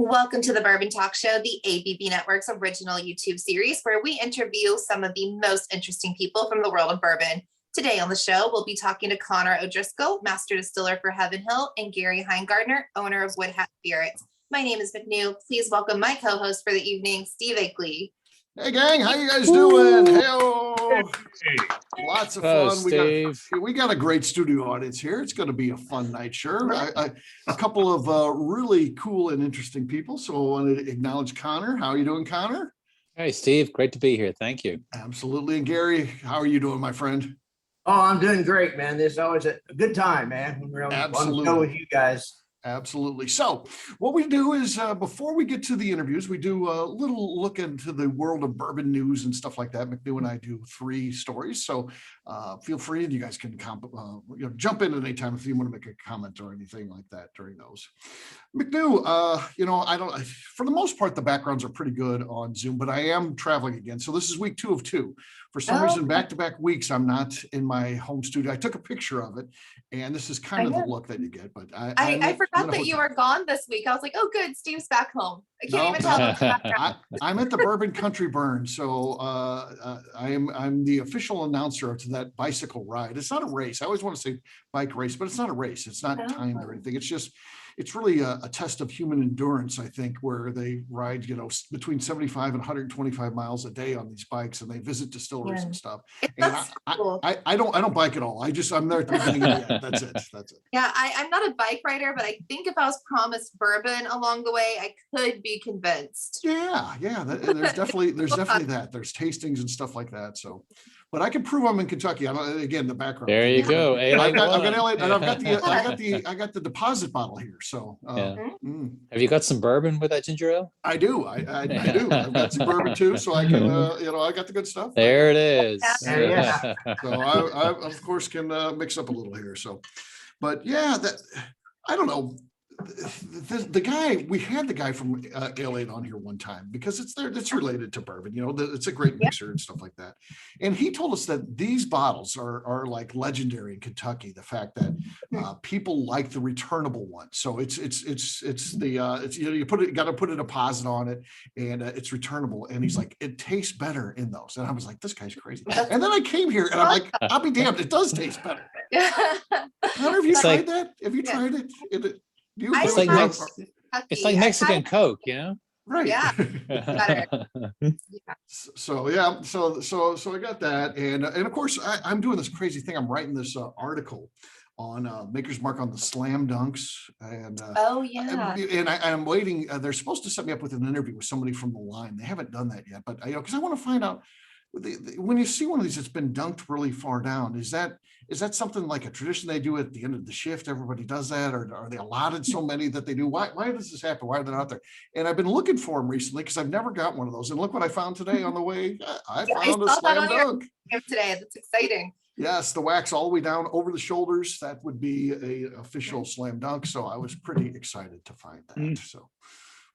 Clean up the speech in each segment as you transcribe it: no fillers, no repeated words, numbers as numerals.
Welcome to the Bourbon Talk Show, the ABV Network's original YouTube series where we interview some of the most interesting people from the world of bourbon. Today on the show, we'll be talking to Conor O'Driscoll, Master Distiller for Heaven Hill, and Gary Hinegardner, owner of Wood Hat Spirits. My name is McNew. Please welcome my co-host for the evening, Steve Akeley. Hey gang, how you guys doing? Hey, lots of fun. We got a great studio audience here. It's going to be a fun night, sure. A couple of really cool and interesting people. So I wanted to acknowledge Conor. How are you doing, Conor? Hey, Steve. Great to be here. Thank you. Absolutely. And Gary, how are you doing, my friend? Oh, I'm doing great, man. This is always a good time, man. I'm really fun to go with you guys. Absolutely. So what we do is before we get to the interviews, we do a little look into the world of bourbon news and stuff like that. McNew and I do 3 stories. So feel free, and you guys can jump in at any time if you want to make a comment or anything like that during those. McNew, I don't, for the most part, the backgrounds are pretty good on Zoom, but I am traveling again. So this is week 2 of 2. For some reason, back-to-back weeks, I'm not in my home studio. I took a picture of it, and this is kind of the look that you get. But I forgot that you were gone this week. I was like, oh, good, Steve's back home. I can't even tell. I'm at the Bourbon Country Burn, so I'm the official announcer to that bicycle ride. It's not a race. I always want to say bike race, but it's not a race. It's not timed or anything. It's really a test of human endurance, I think, where they ride, between 75 and 125 miles a day on these bikes, and they visit distilleries and stuff. And cool. I don't bike at all. I'm there at the beginning of the end. That's it. Yeah, I'm not a bike rider, but I think if I was promised bourbon along the way, I could be convinced. Yeah. There's definitely that. There's tastings and stuff like that. So, but I can prove I'm in Kentucky. Again, the background. There you go. I've got the deposit bottle here. So, have you got some bourbon with that ginger ale? I do. I do. I've got some bourbon too, so I can. I got the good stuff. There it is. Yeah. So I of course can mix up a little here. So, but yeah, I don't know. We had the guy from Ale8 on here one time because it's related to bourbon, it's a great mixer and stuff like that. And he told us that these bottles are like legendary in Kentucky. The fact that people like the returnable one. So it's you got to put a deposit on it, and it's returnable. And he's like, it tastes better in those. And I was like, this guy's crazy. And then I came here and I'm like, I'll be damned, it does taste better. Have you tried that? Have you tried it? It's like Mexican Coke, right? Yeah. So I got that, and of course I'm doing this crazy thing. I'm writing this article on Maker's Mark on the slam dunks, and I'm waiting. They're supposed to set me up with an interview with somebody from the line. They haven't done that yet, but because I want to find out. When you see one of these that's been dunked really far down, is that something like a tradition they do at the end of the shift? Everybody does that, or are they allotted so many that they do? Why does this happen? Why are they not there? And I've been looking for them recently because I've never got one of those. And look what I found today on the way. I found a slam dunk today. That's exciting. Yes, the wax all the way down over the shoulders. That would be a official slam dunk. So I was pretty excited to find that. So.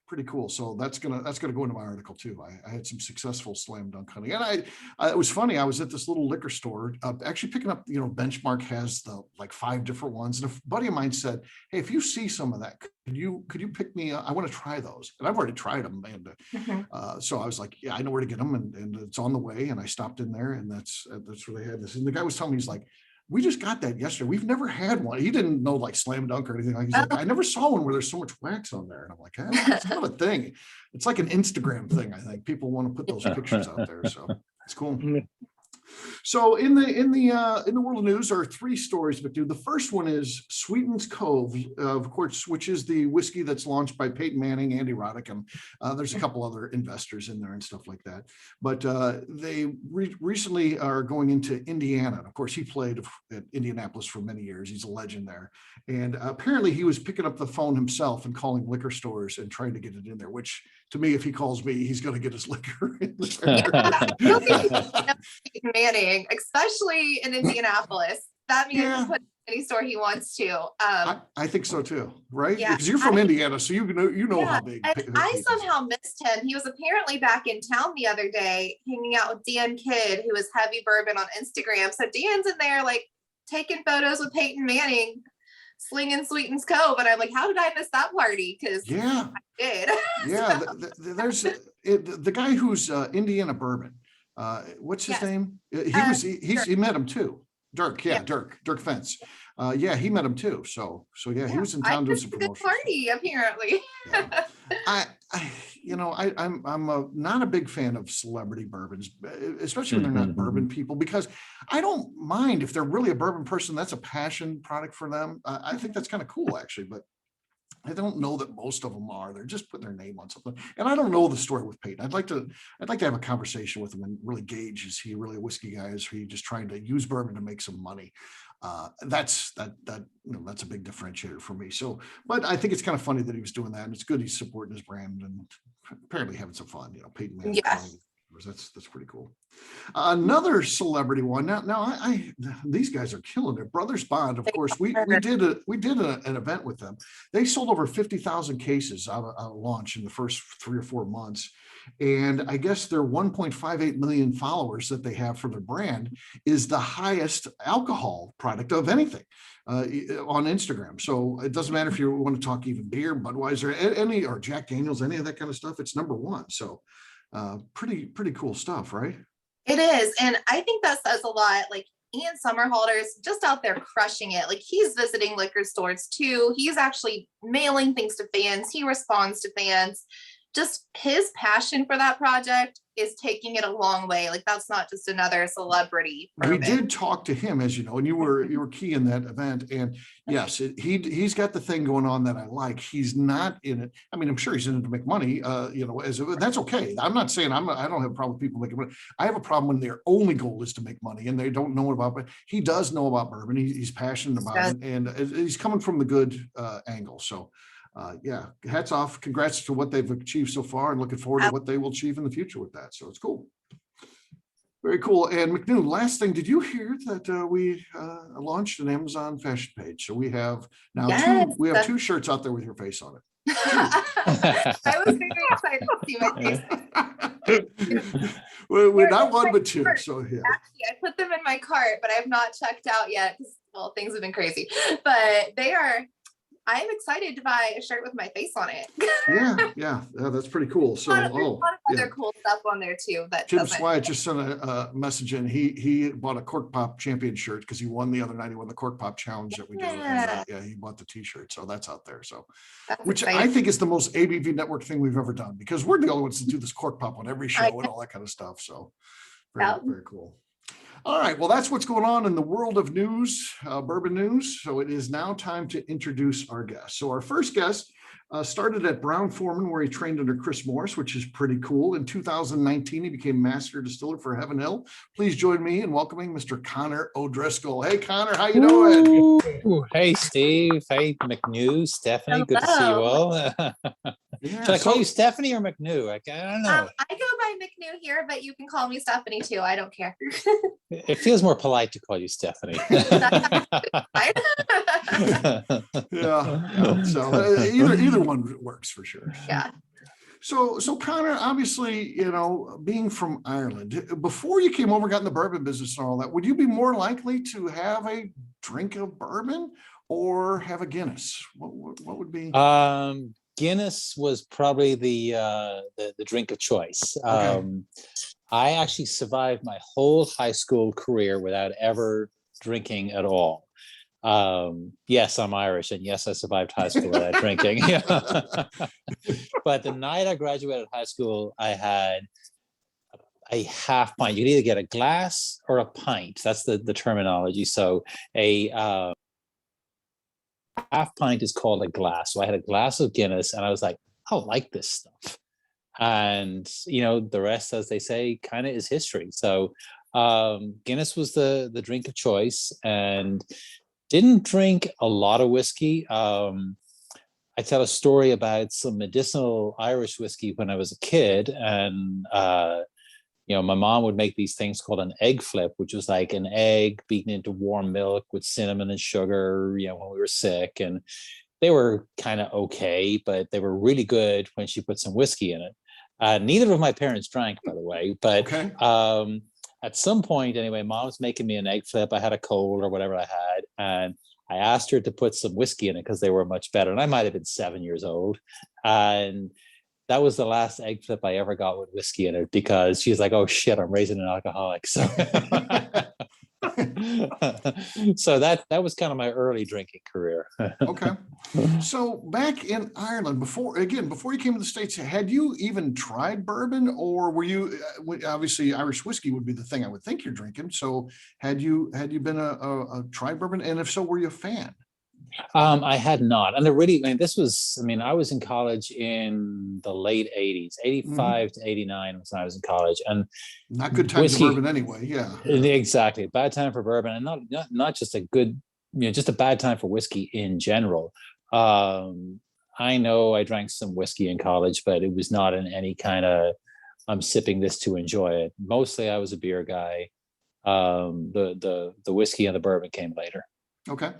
Pretty cool. So that's gonna go into my article too. I had some successful slam dunk hunting, and it was funny. I was at this little liquor store, actually picking up. Benchmark has the 5 different ones, and a buddy of mine said, "Hey, if you see some of that, could you pick me? I want to try those." And I've already tried them, and so I was like, "Yeah, I know where to get them," and it's on the way. And I stopped in there, and that's where they had this. And the guy was telling me, he's like, we just got that yesterday. We've never had one. He didn't know slam dunk or anything. He's like, I never saw one where there's so much wax on there. And I'm like, it's kind of a thing. It's like an Instagram thing. I think people want to put those pictures out there. So it's cool. So in the world of news, there are 3 stories, but the first one is Sweeten's Cove, of course, which is the whiskey that's launched by Peyton Manning, Andy Roddick, and there's a couple other investors in there and stuff like that. But they recently are going into Indiana. Of course, he played at Indianapolis for many years. He's a legend there. And apparently he was picking up the phone himself and calling liquor stores and trying to get it in there, which to me, if he calls me, he's going to get his liquor in there. Manning, especially in Indianapolis. That means he can put any store he wants to. I think so too, right? Yeah, because you're from Indiana, so you know how big. I somehow missed him. He was apparently back in town the other day, hanging out with Dan Kidd, who is Heavy Bourbon on Instagram. So Dan's in there, taking photos with Peyton Manning. slinging Sweetens Cove, and I'm like, how did I miss that party? Because yeah, I did. yeah. There's the guy who's Indiana Bourbon. What's his Yes. name? Dirk. He met him too. Dirk, yeah, Yeah. Dirk Fence. Yeah, he met him too. So yeah, he was in town doing some Good promotions. party, apparently. Yeah. I'm not a big fan of celebrity bourbons, especially when they're not bourbon people, because I don't mind if they're really a bourbon person. That's a passion product for them. I think that's kind of cool, actually, but I don't know that most of them are. They're just putting their name on something. And I don't know the story with Peyton. I'd like to have a conversation with him and really gauge, is he really a whiskey guy? Is he just trying to use bourbon to make some money? That's a big differentiator for me. So, but I think it's kind of funny that he was doing that, and it's good he's supporting his brand and apparently having some fun. Peyton Manning. Yeah. That's pretty cool. Another celebrity one. Now these guys are killing it. Brothers Bond, of course. We did an event with them. They sold over 50,000 cases out of launch in the first 3 or 4 months. And I guess their 1.58 million followers that they have for their brand is the highest alcohol product of anything on Instagram. So it doesn't matter if you want to talk even beer, Budweiser, or Jack Daniels, any of that kind of stuff. It's number one. So pretty cool stuff, right? It is. And I think that says a lot. Like, Ian Somerhalder's just out there crushing it. Like, he's visiting liquor stores too. He's actually mailing things to fans. He responds to fans. Just his passion for that project is taking it a long way. Like, that's not just another celebrity bourbon. We did talk to him, as you know, and you were key in that event. And yes, he's got the thing going on that I like. He's not in it. I mean, I'm sure he's in it to make money. That's okay. I'm not saying I don't have a problem with people making money. I have a problem when their only goal is to make money and they don't know about it. He does know about bourbon. He's passionate about it, and he's coming from the good angle. So. Yeah, hats off. Congrats to what they've achieved so far, and looking forward to what they will achieve in the future with that. So it's cool. Very cool. And McNew, last thing, did you hear that we launched an Amazon fashion page? So we have now two shirts out there with your face on it. I was very excited to see my face. We're not one, but two. So yeah. Actually, I put them in my cart, but I have not checked out yet because, well, things have been crazy. But I'm excited to buy a shirt with my face on it. yeah, that's pretty cool. So, a lot of other cool stuff on there too. That Jim Swyatt just sent a message in. He bought a Cork Pop champion shirt because he won the other night. He won the Cork Pop challenge that we did. And, he bought the T-shirt, so that's out there. So, which exciting. I think is the most ABV Network thing we've ever done, because we're the only ones to do this Cork Pop on every show and all that kind of stuff. So, very cool. All right, well, that's what's going on in the world of news, bourbon news. So it is now time to introduce our guest. So our first guest started at Brown-Forman, where he trained under Chris Morris, which is pretty cool. In 2019, he became master distiller for Heaven Hill. Please join me in welcoming Mr. Conor O'Driscoll. Hey, Conor, how you doing? Ooh, hey, Steve. Hey, McNew, Stephanie. Hello. Good to see you all. Should I call you Stephanie or McNew? I don't know. I go by McNew here, but you can call me Stephanie too. I don't care. It feels more polite to call you Stephanie. Yeah. So either one works for sure. Yeah. So Conor, obviously, being from Ireland, before you came over, got in the bourbon business and all that, would you be more likely to have a drink of bourbon or have a Guinness? What would be? Guinness was probably the drink of choice. Okay. I actually survived my whole high school career without ever drinking at all. Yes, I'm Irish, and yes, I survived high school without drinking. But the night I graduated high school, I had a half pint. You could either get a glass or a pint. That's the terminology. So a half pint is called a glass. So I had a glass of Guinness, and I was like, I like this stuff. And the rest, as they say, kind of is history. So Guinness was the drink of choice, and didn't drink a lot of whiskey. I tell a story about some medicinal Irish whiskey when I was a kid, and my mom would make these things called an egg flip, which was like an egg beaten into warm milk with cinnamon and sugar, when we were sick. And they were kind of okay, but they were really good when she put some whiskey in it. Neither of my parents drank, by the way, but at some point, anyway, Mom was making me an egg flip. I had a cold or whatever I had, and I asked her to put some whiskey in it because they were much better. And I might have been 7 years old. And that was the last egg flip I ever got with whiskey in it, because she's like, oh shit, I'm raising an alcoholic. So, so that was kind of my early drinking career. Okay. So back in Ireland, before you came to the States, had you even tried bourbon, or were you, obviously Irish whiskey would be the thing I would think you're drinking. So had you been a tried bourbon? And if so, were you a fan? I had not. And I was in college in the late 80s, 85 to 89 was when I was in college. And not good time for bourbon anyway. Yeah. Exactly. Bad time for bourbon, and not just a good, just a bad time for whiskey in general. I know I drank some whiskey in college, but it was not in any kind of, I'm sipping this to enjoy it. Mostly I was a beer guy. The whiskey and the bourbon came later. Okay.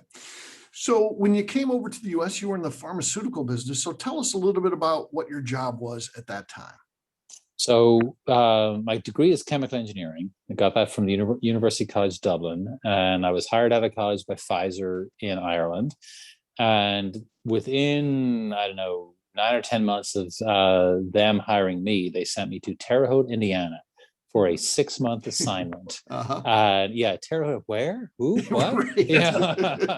So when you came over to the US, you were in the pharmaceutical business. So tell us a little bit about what your job was at that time. So my degree is chemical engineering. I got that from the University College Dublin, and I was hired out of college by Pfizer in Ireland. And within, I don't know, 9 or 10 months of them hiring me, they sent me to Terre Haute, Indiana, for a 6-month assignment. Terre Haute, where? Who? What? Yeah.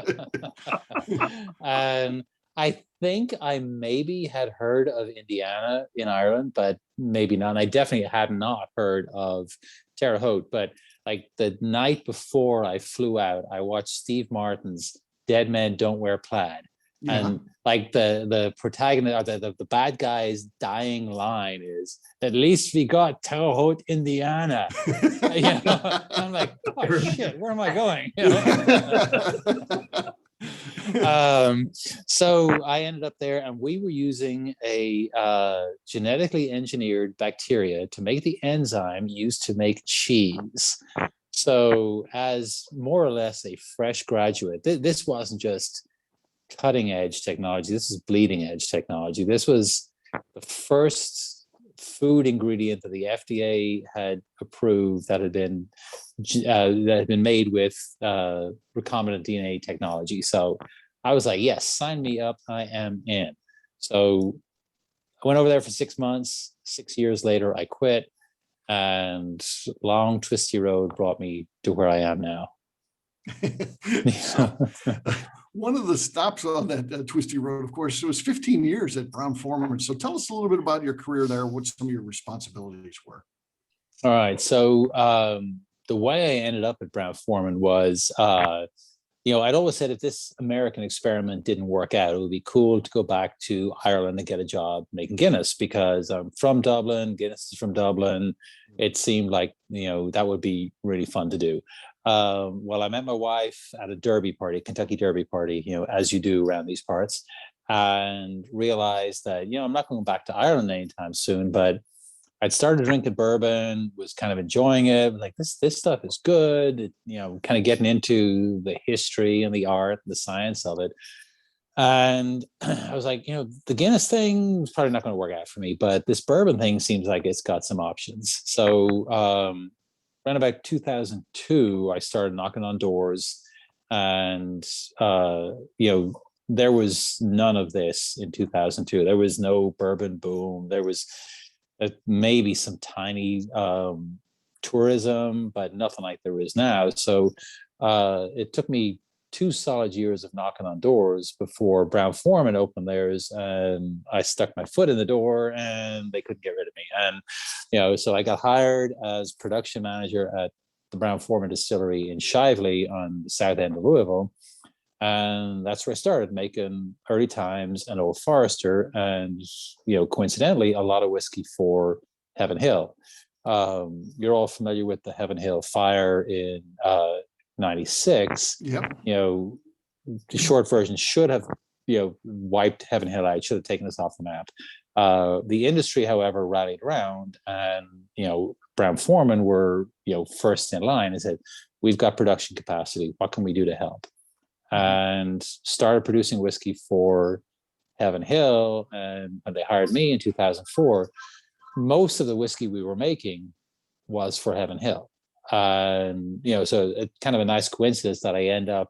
And I think I maybe had heard of Indiana in Ireland, but maybe not. And I definitely had not heard of Terre Haute. But like the night before I flew out, I watched Steve Martin's Dead Men Don't Wear Plaid. Yeah. And like the protagonist, or the bad guy's dying line is, "At least we got Terre Haute, Indiana." I'm like, oh shit, where am I going? So I ended up there, and we were using a genetically engineered bacteria to make the enzyme used to make cheese. So as more or less a fresh graduate, this wasn't just cutting edge technology. This is bleeding edge technology. This was the first food ingredient that the FDA had approved that had been made with recombinant DNA technology. So I was like, yes, sign me up. I am in. So I went over there for 6 months. 6 years later, I quit, and long twisty road brought me to where I am now. So, one of the stops on that twisty road, of course, it was 15 years at Brown-Forman. So tell us a little bit about your career there, what some of your responsibilities were. All right. So the way I ended up at Brown-Forman was, I'd always said if this American experiment didn't work out, it would be cool to go back to Ireland and get a job making Guinness, because I'm from Dublin. Guinness is from Dublin. It seemed like, that would be really fun to do. Well, I met my wife at a Derby party, Kentucky Derby party, as you do around these parts, and realized that, I'm not going back to Ireland anytime soon, but I'd started drinking bourbon, was kind of enjoying it. Like this stuff is good, kind of getting into the history and the art, the science of it. And I was like, the Guinness thing is probably not going to work out for me, but this bourbon thing seems like it's got some options. So, around about 2002, I started knocking on doors, and there was none of this in 2002. There was no bourbon boom. There was maybe some tiny tourism, but nothing like there is now. So it took me 2 solid years of knocking on doors before Brown-Forman opened theirs, and I stuck my foot in the door and they couldn't get rid of me. And, so I got hired as production manager at the Brown-Forman distillery in Shively on the south end of Louisville. And that's where I started making Early Times and Old Forester, and, coincidentally, a lot of whiskey for Heaven Hill. You're all familiar with the Heaven Hill fire in 96. Yep. The short version should have, wiped Heaven Hill out, should have taken us off the map. The industry, however, rallied around, and, Brown-Forman were, first in line and said, we've got production capacity. What can we do to help? And started producing whiskey for Heaven Hill. And when they hired me in 2004, most of the whiskey we were making was for Heaven Hill. And, so it's kind of a nice coincidence that I end up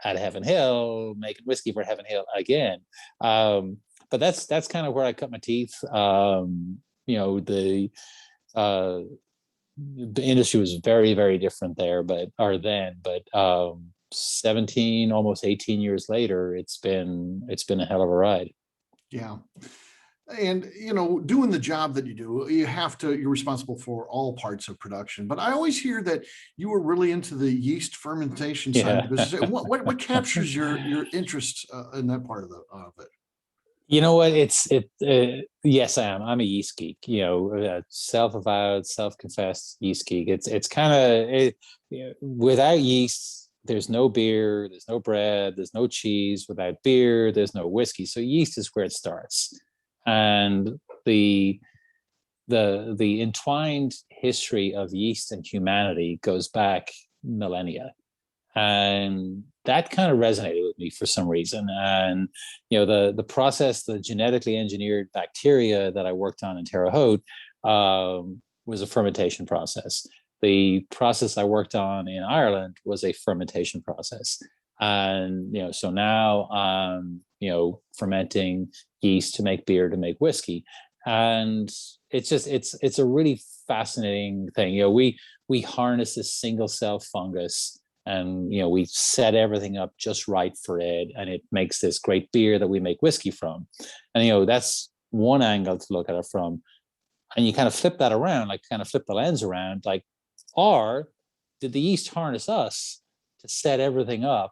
at Heaven Hill, making whiskey for Heaven Hill again. But that's kind of where I cut my teeth. You know, the industry was very, very different there, but 17, almost 18 years later, it's been a hell of a ride. Yeah. And, you know, doing the job that you do, you're responsible for all parts of production. But I always hear that you were really into the yeast fermentation side of the business. What captures your interest in that part of it? You know what? Yes, I am. I'm a yeast geek. You know, self-avowed, self-confessed yeast geek. It's kind of without yeast, there's no beer, there's no bread, there's no cheese. Without beer, there's no whiskey. So yeast is where it starts. And the entwined history of yeast and humanity goes back millennia, and that kind of resonated with me for some reason. And you know, the process, the genetically engineered bacteria that I worked on in Terre Haute was a fermentation process. The process I worked on in Ireland was a fermentation process. And, you know, so now I'm, you know, fermenting yeast to make beer, to make whiskey. And it's a really fascinating thing. You know, we harness this single cell fungus, and, you know, we set everything up just right for it. And it makes this great beer that we make whiskey from. And, you know, that's one angle to look at it from. And you kind of flip that around, like kind of flip the lens around, like, or did the yeast harness us to set everything up,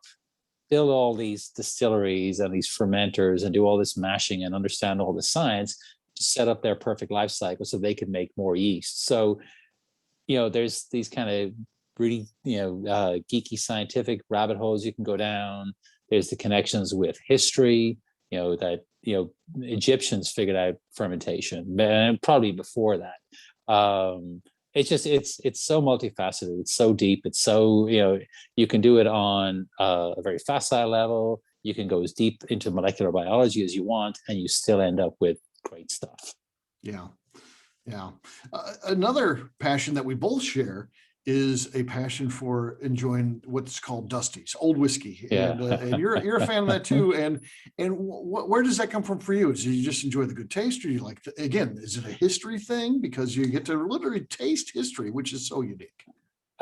build all these distilleries and these fermenters and do all this mashing and understand all the science to set up their perfect life cycle so they could make more yeast? So, you know, there's these kind of really, you know, geeky scientific rabbit holes you can go down. There's the connections with history, you know, that, you know, Egyptians figured out fermentation, and probably before that. It's so multifaceted. It's so deep. It's so, you know, you can do it on a very facile level. You can go as deep into molecular biology as you want, and you still end up with great stuff. Yeah. Yeah. Another passion that we both share is a passion for enjoying what's called Dusties, old whiskey. Yeah. And you're a fan of that too. And where does that come from for you? Is you just enjoy the good taste, or you like again, is it a history thing? Because you get to literally taste history, which is so unique.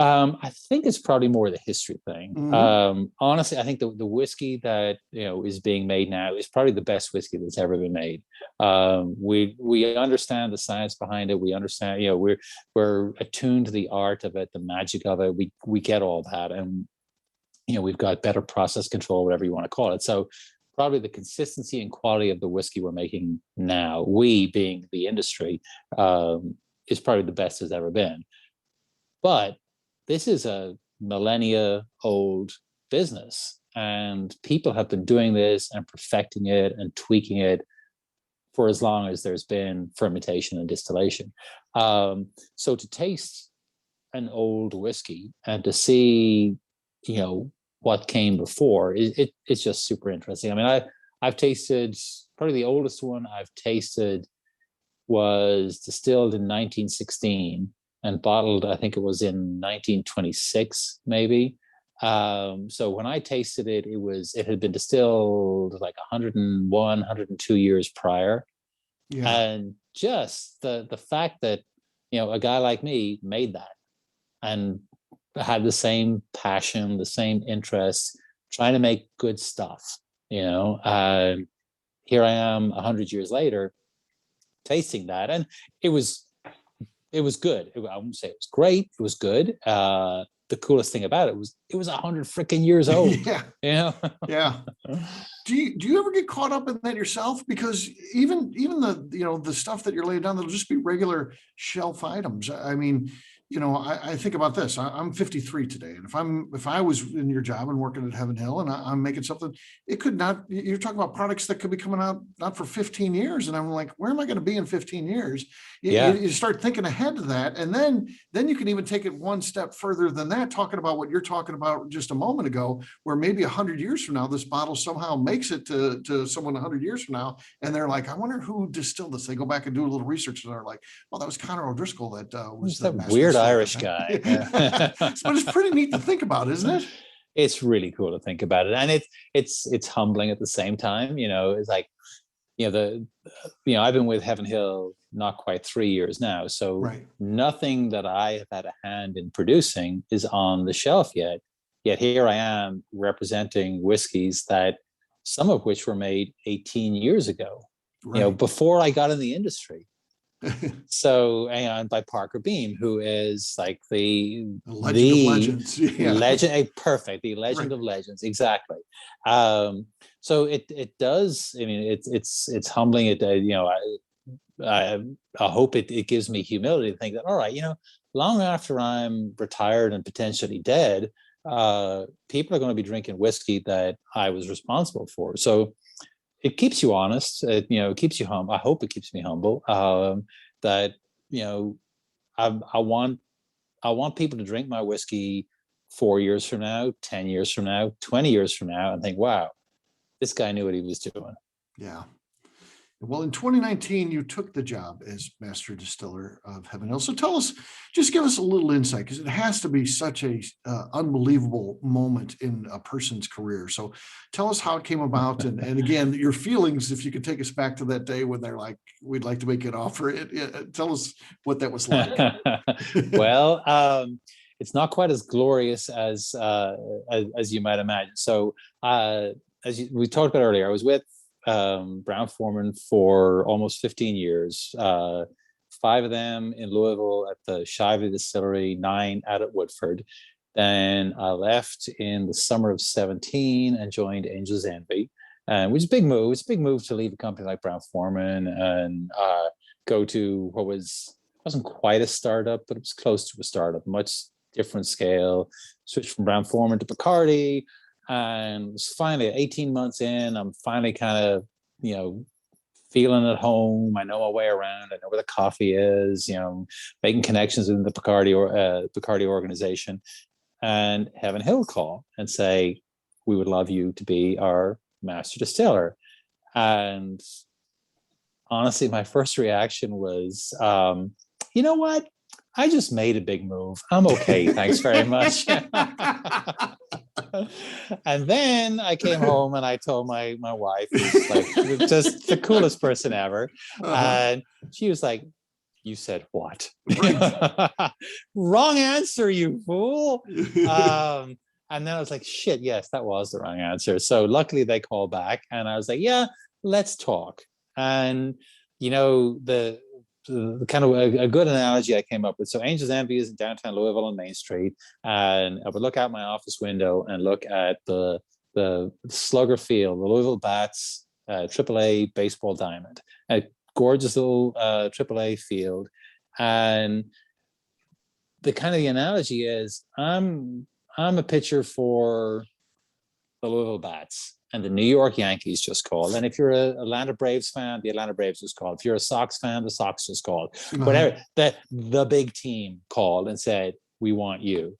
I think it's probably more the history thing. Mm-hmm. Honestly, I think the whiskey that, you know, is being made now is probably the best whiskey that's ever been made. We understand the science behind it. We understand, you know, we're attuned to the art of it, the magic of it. We get all that, and, you know, we've got better process control, whatever you want to call it. So probably the consistency and quality of the whiskey we're making now, we being the industry, is probably the best it's ever been. But this is a millennia old business, and people have been doing this and perfecting it and tweaking it for as long as there's been fermentation and distillation. So to taste an old whiskey and to see, you know, what came before, it's just super interesting. I mean, I've tasted, probably the oldest one I've tasted was distilled in 1916. And bottled, I think it was in 1926, maybe. So when I tasted it, it had been distilled like 101, 102 years prior. Yeah. And just the fact that, you know, a guy like me made that and had the same passion, the same interest, trying to make good stuff, you know. Here I am 100 years later tasting that, and it was good. I wouldn't say it was great. It was good. The coolest thing about it was 100 freaking years old. Yeah. You know? Yeah. Do you ever get caught up in that yourself? Because even the, you know, the stuff that you're laying down, that'll just be regular shelf items. I mean, you know, I think about this. I'm 53 today, and if I was in your job and working at Heaven Hill and I'm making something, it could not. You're talking about products that could be coming out not for 15 years, and I'm like, where am I going to be in 15 years? You start thinking ahead to that, and then you can even take it one step further than that, talking about what you're talking about just a moment ago, where maybe 100 years from now, this bottle somehow makes it to someone 100 years from now, and they're like, I wonder who distilled this. They go back and do a little research, and they're like, well, that was Conor O'Driscoll that was that weird Irish guy. But it's pretty neat to think about, isn't it? it's really cool to think about it, and it's humbling at the same time. It's like, I've been with Heaven Hill not quite 3 years now, so Right. nothing that I have had a hand in producing is on the shelf yet. Yet here I am representing whiskeys that some of which were made 18 years ago, Right. before I got in the industry. So, and by Parker Beam, who is like the legend of legends. Yeah. Legend, perfect, the legend of legends, exactly. So it does. I mean, it's humbling. I hope it gives me humility to think that, all right, long after I'm retired and potentially dead, people are going to be drinking whiskey that I was responsible for. So it keeps you honest. It keeps you humble. I hope it keeps me humble. That I want people to drink my whiskey 4 years from now, 10 years from now, 20 years from now, and think, wow, this guy knew what he was doing. Yeah. Well, in 2019, you took the job as master distiller of Heaven Hill. So just give us a little insight, because it has to be such a unbelievable moment in a person's career. So tell us how it came about, and again, your feelings, if you could take us back to that day when they're like, we'd like to make an offer. Tell us what that was like. Well, it's not quite as glorious as you might imagine. So we talked about earlier, I was with Brown-Forman for almost 15 years, 5 of them in Louisville at the Shively Distillery, 9 out at Woodford. Then I left in the summer of 17 and joined Angel's Envy, which is a big move. It's a big move to leave a company like Brown-Forman and go to what wasn't quite a startup, but it was close to a startup, much different scale. Switched from Brown-Forman to Bacardi. And it's finally 18 months in, I'm finally kind of, feeling at home. I know my way around. I know where the coffee is, making connections in the Bacardi organization. And Heaven Hill call and say, we would love you to be our master distiller. And honestly, my first reaction was, you know what? I just made a big move. I'm okay. Thanks very much. And then I came home and I told my wife, who's like just the coolest person ever. And she was like, you said what? Right. Wrong answer, you fool. And then I was like, shit, yes, that was the wrong answer. So luckily they called back and I was like, yeah, let's talk. And, the kind of a good analogy I came up with. So Angel's Envy is in downtown Louisville on Main Street, and I would look out my office window and look at the Slugger Field, the Louisville Bats AAA baseball diamond, a gorgeous little AAA field. And the analogy is I'm a pitcher for the Louisville Bats, and the New York Yankees just called. And if you're a Atlanta Braves fan, the Atlanta Braves just called. If you're a Sox fan, the Sox just called. Whatever, the big team called and said, we want you.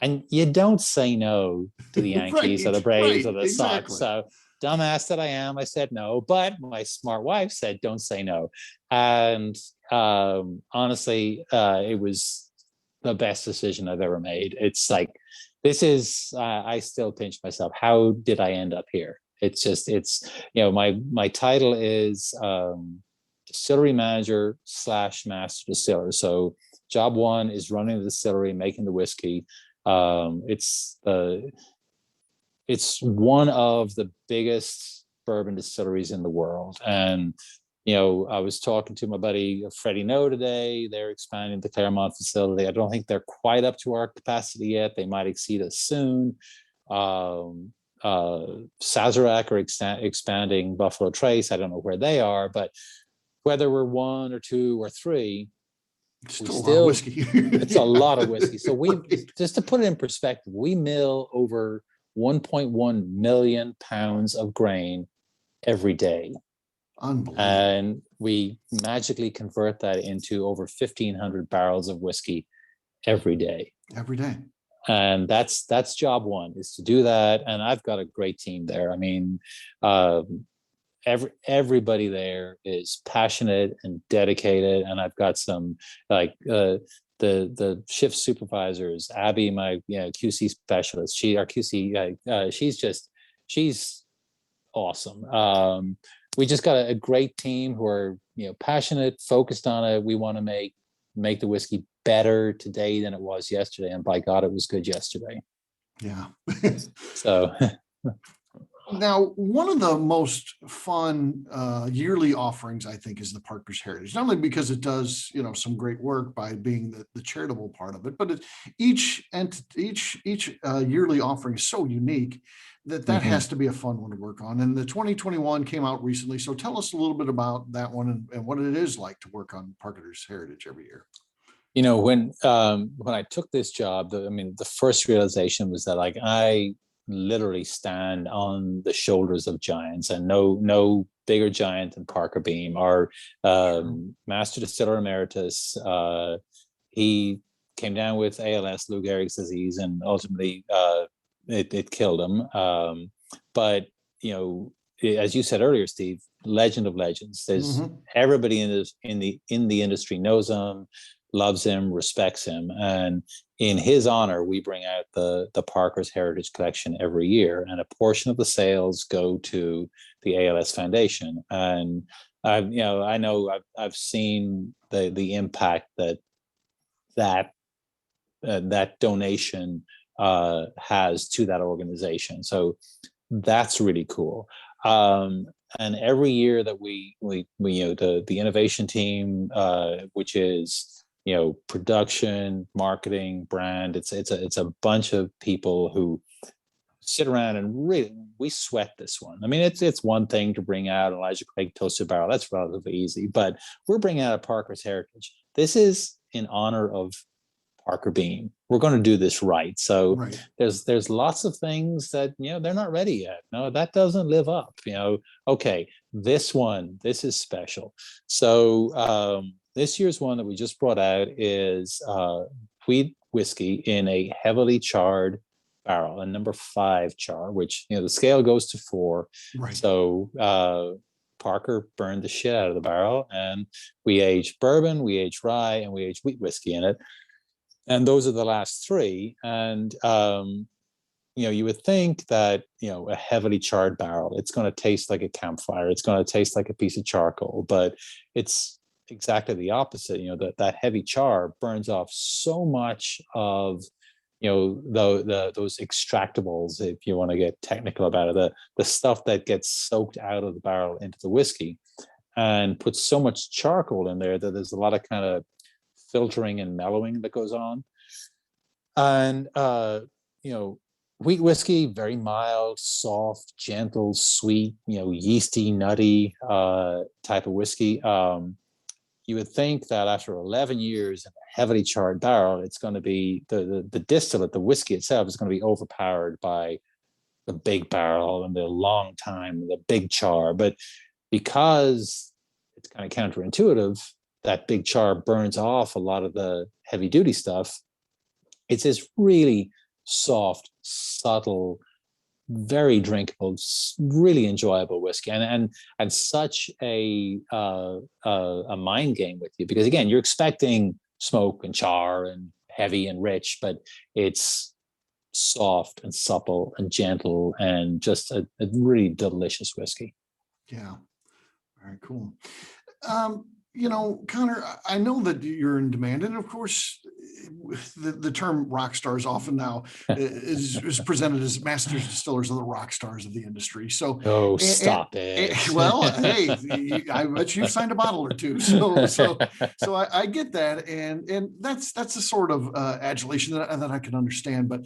And you don't say no to the Yankees or the Braves or the Sox. So dumbass that I am, I said no. But my smart wife said, don't say no. And honestly, it was the best decision I've ever made. It's like, I still pinch myself. How did I end up here? My title is distillery manager / master distiller. So job one is running the distillery, making the whiskey. It's one of the biggest bourbon distilleries in the world. And I was talking to my buddy Freddie No today. They're expanding the Claremont facility. I don't think they're quite up to our capacity yet. They might exceed us soon. Sazerac are expanding Buffalo Trace. I don't know where they are, but whether we're 1 or 2 or 3, it's still a lot of whiskey. It's a lot of whiskey. So just to put it in perspective, we mill over 1.1 million pounds of grain every day. Unbelievable. And we magically convert that into over 1,500 barrels of whiskey every day. Every day. And that's job one, is to do that. And I've got a great team there. I mean, everybody there is passionate and dedicated. And I've got some the shift supervisors, Abby, my QC specialist, she's awesome. We just got a great team who are passionate, focused on it. We want to make the whiskey better today than it was yesterday, and by God, it was good yesterday. Yeah. So now, one of the most fun yearly offerings, I think, is the Parker's Heritage. Not only because it does, some great work by being the charitable part of it, but each yearly offering is so unique that has to be a fun one to work on. And the 2021 came out recently. So tell us a little bit about that one and what it is like to work on Parker's Heritage every year. When I took this job, the first realization was that I literally stand on the shoulders of giants, and no bigger giant than Parker Beam, our master distiller emeritus. He came down with ALS, Lou Gehrig's disease, and ultimately it killed him. But as you said earlier, Steve, legend of legends. There's everybody in the industry knows him, loves him, respects him, and in his honor, we bring out the Parker's Heritage Collection every year, and a portion of the sales go to the ALS Foundation. And I've seen the impact that donation has to that organization. So that's really cool. And every year that we the innovation team, which is production, marketing, brand, it's a bunch of people who sit around and really, we sweat this one. It's one thing to bring out Elijah Craig Toasted Barrel. That's relatively easy, but we're bringing out a Parker's Heritage. This is in honor of Parker Beam. We're going to do this right. So there's lots of things that they're not ready yet. No, that doesn't live up. Okay, this is special. So this year's one that we just brought out is wheat whiskey in a heavily charred barrel, a number 5 char, which the scale goes to 4. Right. So Parker burned the shit out of the barrel, and we aged bourbon, we aged rye, and we aged wheat whiskey in it. And those are the last 3. And you would think that a heavily charred barrel, it's going to taste like a campfire, it's going to taste like a piece of charcoal, but it's exactly the opposite. That heavy char burns off so much of those extractables, if you want to get technical about it, the stuff that gets soaked out of the barrel into the whiskey, and puts so much charcoal in there that there's a lot of kind of filtering and mellowing that goes on. And wheat whiskey, very mild, soft, gentle, sweet, yeasty, nutty type of whiskey. You would think that after 11 years in a heavily charred barrel, it's going to be the distillate, the whiskey itself, is going to be overpowered by the big barrel and the long time, the big char. But because it's kind of counterintuitive, that big char burns off a lot of the heavy duty stuff. It's this really soft, subtle, very drinkable, really enjoyable whiskey, and such a mind game with you, because again, you're expecting smoke and char and heavy and rich, but it's soft and supple and gentle and just a really delicious whiskey. Yeah, very cool. Conor, I know that you're in demand, and of course, the term rock stars often now is presented as masters distillers are the rock stars of the industry. So, stop it. Well, hey, I bet you've signed a bottle or two, so I get that, and that's the sort of adulation that I can understand, but.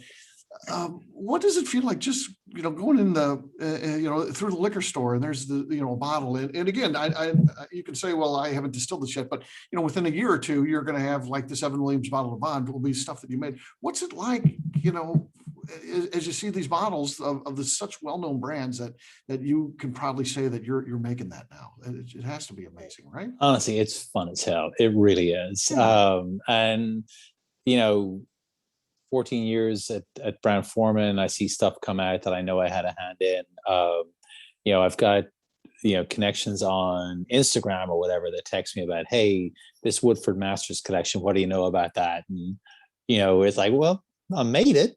What does it feel like just going in the through the liquor store and there's the a bottle, and again I you can say, well, I haven't distilled this yet, but within a year or two you're going to have like this Evan Williams bottle of Bond will be stuff that you made. What's it like as you see these bottles of the such well-known brands that you can probably say that you're making that now? It has to be amazing, right? Honestly, it's fun as hell. It really is. Yeah. And 14 years at Brown-Forman, I see stuff come out that I know I had a hand in. I've got connections on Instagram or whatever that text me about, hey, this Woodford Masters collection, what do you know about that? And it's like, well, I made it.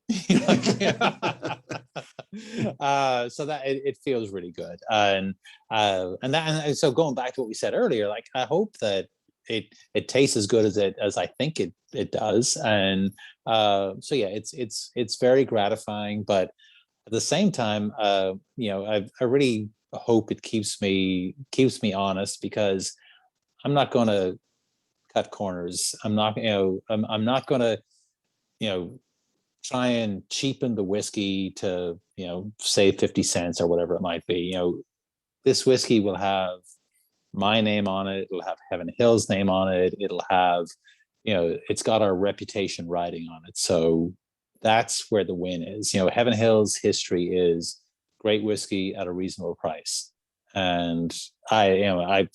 So that it feels really good. And so going back to what we said earlier, like I hope that it tastes as good as I think it does. And so yeah, it's very gratifying, but at the same time, I really hope it keeps me honest, because I'm not going to cut corners. I'm not going to try and cheapen the whiskey to save 50 cents or whatever it might be. This whiskey will have my name on it. It'll have Heaven Hill's name on it. It'll have, it's got our reputation riding on it. So that's where the win is. Heaven Hill's history is great whiskey at a reasonable price. And I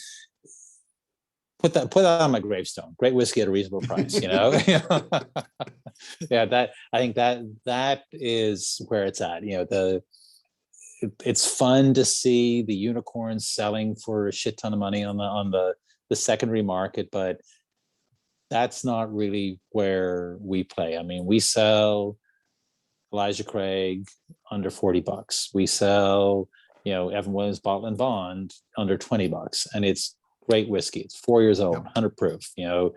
put that on my gravestone. Great whiskey at a reasonable price, Yeah, I think that is where it's at. It's fun to see the unicorns selling for a shit ton of money on the secondary market, but that's not really where we play. I mean, we sell Elijah Craig under $40. We sell, Evan Williams Bottle and Bond under $20, and it's great whiskey. It's 4 years old, 100 proof. And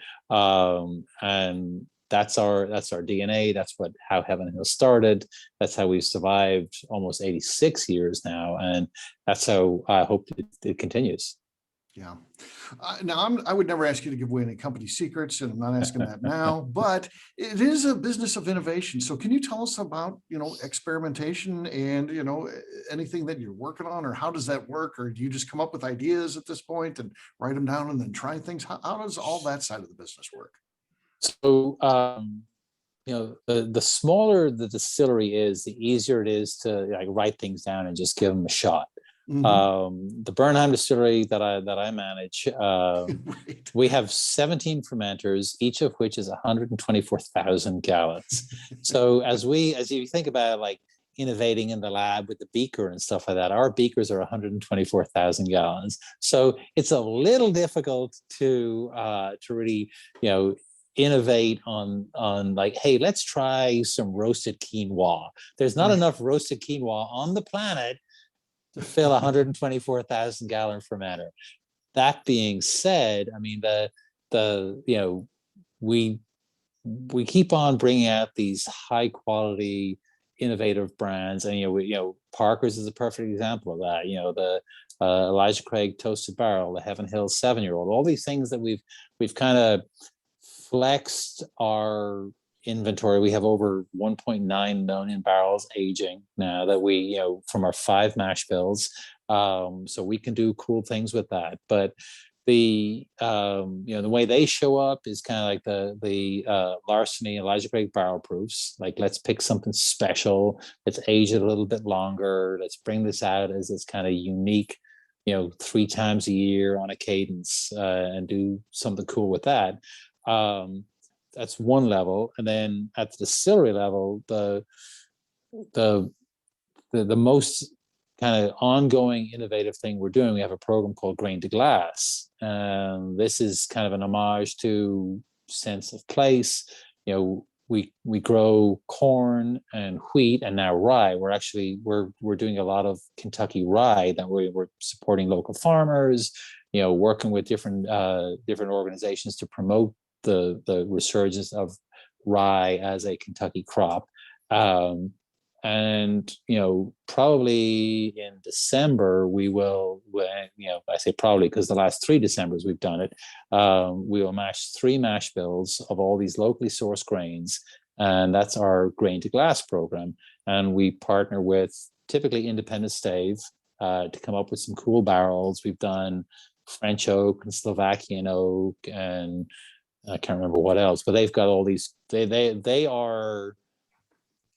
that's our DNA. That's how Heaven Hill started. That's how we've survived almost 86 years now, and that's how I hope it continues. Yeah. Now, I would never ask you to give away any company secrets, and I'm not asking that now, but it is a business of innovation. So can you tell us about, experimentation and, anything that you're working on, or how does that work? Or do you just come up with ideas at this point and write them down and then try things? How does all that side of the business work? So, the smaller the distillery is, the easier it is to write things down and just give them a shot. Mm-hmm. The Bernheim distillery that I manage, right. We have 17 fermenters, each of which is 124,000 gallons. So as you think about innovating in the lab with the beaker and stuff like that, our beakers are 124,000 gallons. So it's a little difficult to really innovate on hey, let's try some roasted quinoa. There's not enough roasted quinoa on the planet to fill a 124,000 gallon fermenter. That being said, I mean, we keep on bringing out these high quality, innovative brands, and Parker's is a perfect example of that. The Elijah Craig Toasted Barrel, the Heaven Hill 7-year-old, all these things that we've kind of flexed our inventory. We have over 1.9 million barrels aging now that we, from our 5 mash bills. So we can do cool things with that. But the way they show up is kind of like the Larceny Elijah Craig barrel proofs. Like, let's pick something special. Let's age it a little bit longer. Let's bring this out as this kind of unique, 3 times a year on a cadence, and do something cool with that. That's one level. And then at the distillery level, the most kind of ongoing innovative thing we're doing, we have a program called Grain to Glass. And this is kind of an homage to sense of place. We grow corn and wheat and now rye. We're doing a lot of Kentucky rye that we're supporting local farmers, working with different organizations to promote the resurgence of rye as a Kentucky crop. And probably in December we will, I say probably because the last 3 Decembers we've done it, we will mash 3 mash bills of all these locally sourced grains, and that's our Grain to Glass program. And we partner with typically independent stave to come up with some cool barrels. We've done French oak and Slovakian oak, and I can't remember what else, but they've got all these, they are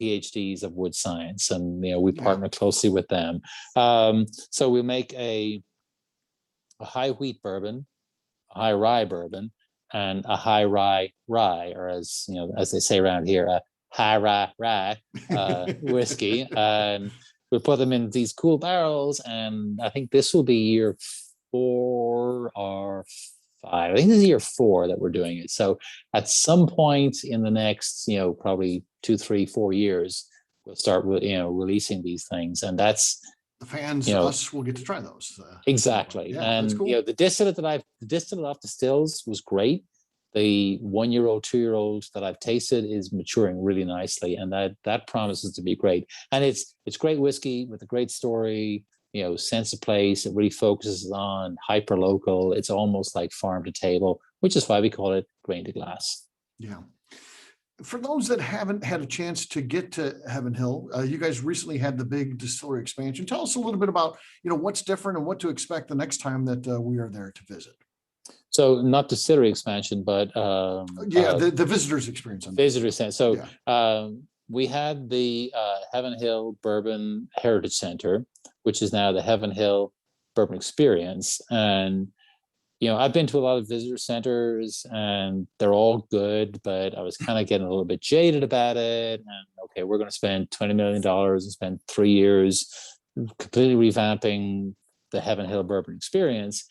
PhDs of wood science, and we partner closely with them. So we make a high wheat bourbon, a high rye bourbon, and a high rye, or as they say around here, a high rye whiskey. And we put them in these cool barrels, and I think this will be year 4 or 5. I think this is year 4 that we're doing it. So at some point in the next, probably 2, 3, 4 years, we'll start with, releasing these things. And that's the fans, us will get to try those. Exactly. Yeah, and, that's cool. the distillate off the stills was great. The 1-year-old, 2-year-old that I've tasted is maturing really nicely. And that promises to be great. And it's great whiskey with a great story, sense of place. It really focuses on hyper local. It's almost like farm to table, which is why we call it grain to glass. Yeah. For those that haven't had a chance to get to Heaven Hill, you guys recently had the big distillery expansion. Tell us a little bit about, what's different and what to expect the next time that we are there to visit. So not distillery expansion, but the visitors experience. Visitors. So we had the Heaven Hill Bourbon Heritage Center, which is now the Heaven Hill Bourbon Experience. And, I've been to a lot of visitor centers and they're all good, but I was kind of getting a little bit jaded about it. And okay, we're going to spend $20 million and spend 3 years completely revamping the Heaven Hill Bourbon Experience.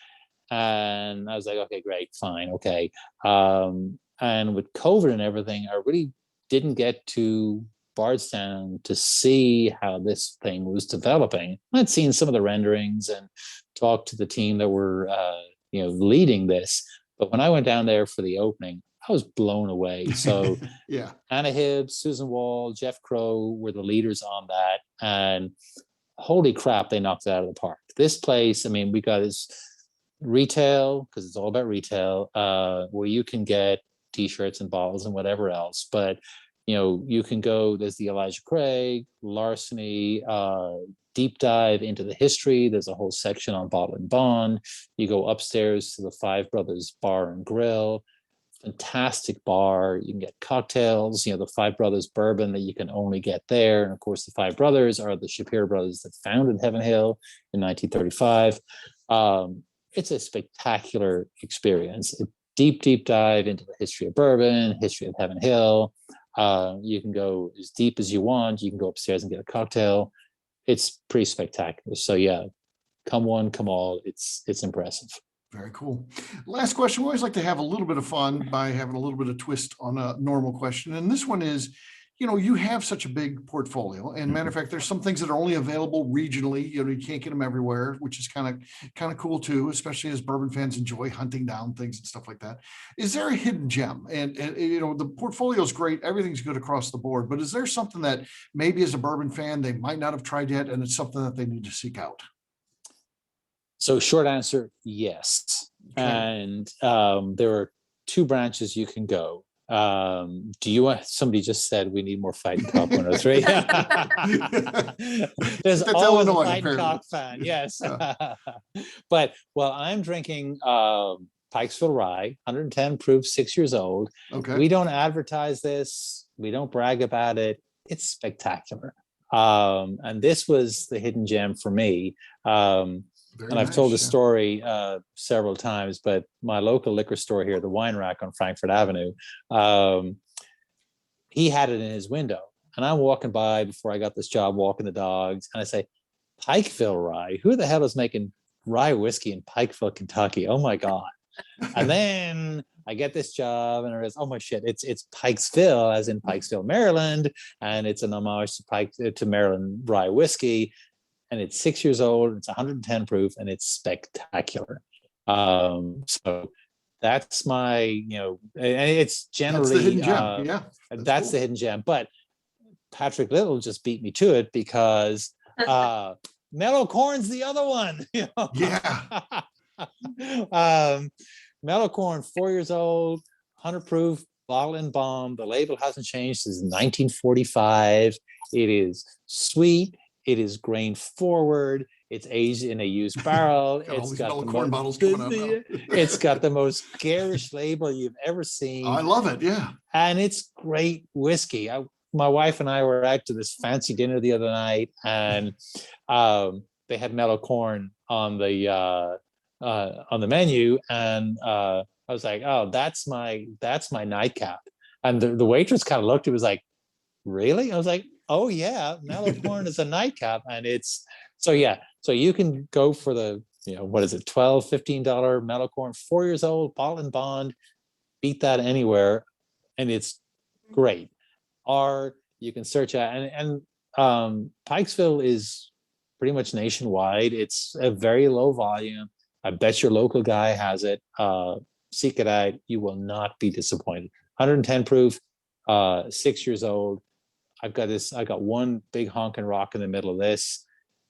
And I was like, okay, great, fine, okay. And with COVID and everything, I really didn't get to Bardstown to see how this thing was developing. I'd seen some of the renderings and talked to the team that were, leading this. But when I went down there for the opening, I was blown away. So yeah, Anna Hibbs, Susan Wall, Jeff Crow were the leaders on that. And holy crap, they knocked it out of the park. This place, we got this retail, because it's all about retail, where you can get t-shirts and bottles and whatever else. But you can go, there's the Elijah Craig, Larceny, deep dive into the history. There's a whole section on bottle and bond. You go upstairs to the Five Brothers Bar and Grill. Fantastic bar. You can get cocktails, the Five Brothers bourbon that you can only get there. And of course, the Five Brothers are the Shapiro brothers that founded Heaven Hill in 1935. It's a spectacular experience. A deep dive into the history of bourbon, history of Heaven Hill. You can go as deep as you want. You can go upstairs and get a cocktail. It's pretty spectacular. So yeah, come one, come all. It's impressive. Very cool. Last question. We always like to have a little bit of fun by having a little bit of twist on a normal question. And this one is, you have such a big portfolio, and matter of fact, there's some things that are only available regionally. You can't get them everywhere, which is kind of cool too, especially as bourbon fans enjoy hunting down things and stuff like that. Is there a hidden gem? And the portfolio is great. Everything's good across the board, but is there something that maybe as a bourbon fan, they might not have tried yet, and it's something that they need to seek out? So short answer, yes. Okay. And there are 2 branches you can go. Do you want, somebody just said we need more Fighting Cock 103. There's That's always Illinois, a Fighting Cock fan, yes. But I'm drinking Pikesville Rye, 110 proof, 6 years old. Okay. We don't advertise this, we don't brag about it. It's spectacular. And this was the hidden gem for me. And I've told the story several times, but my local liquor store here, the Wine Rack on Frankfurt Avenue, he had it in his window. And I'm walking by before I got this job, walking the dogs, and I say, Pikesville Rye? Who the hell is making rye whiskey in Pikesville, Kentucky? Oh my God. And then I get this job and I realize, oh my shit, it's Pikesville, as in Pikesville, Maryland. And it's an homage to Maryland rye whiskey. And it's 6 years old, it's 110 proof, and it's spectacular. So that's my, and it's generally, that's the hidden gem. Yeah, that's cool. The hidden gem. But Patrick Little just beat me to it because Mellow Corn's the other one. Yeah. Mellow Corn, 4 years old, 100 proof, bottle and bomb. The label hasn't changed since 1945. It is sweet. It is grain forward. It's aged in a used barrel. It's got the corn bottles coming out now. It's got the most garish label you've ever seen. I love it. Yeah. And it's great whiskey. My wife and I were out to this fancy dinner the other night, and they had Mellow Corn on the menu, and I was like, "Oh, that's my nightcap." And the waitress kind of looked. It was like, "Really?" I was like, Oh yeah, mellow corn is a nightcap, and it's so yeah. So you can go for the, what is it, $12-15 mellow corn, 4 years old, bottle and bond, beat that anywhere, and it's great. Or you can search out, and Pikesville is pretty much nationwide. It's a very low volume. I bet your local guy has it. Seek it out. You will not be disappointed. 110 proof, 6 years old. I got one big honking rock in the middle of this.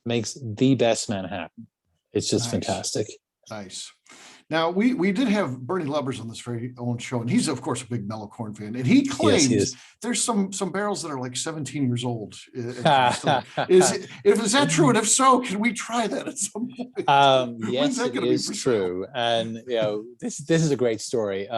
Makes the best Manhattan. It's just fantastic. Nice. Now we did have Bernie Lubbers on this very own show, and he's of course a big mellow corn fan, and he claims there's some barrels that are like 17 years old. Is that true? And if so, can we try that at some point? Yes, it is true. And this is a great story.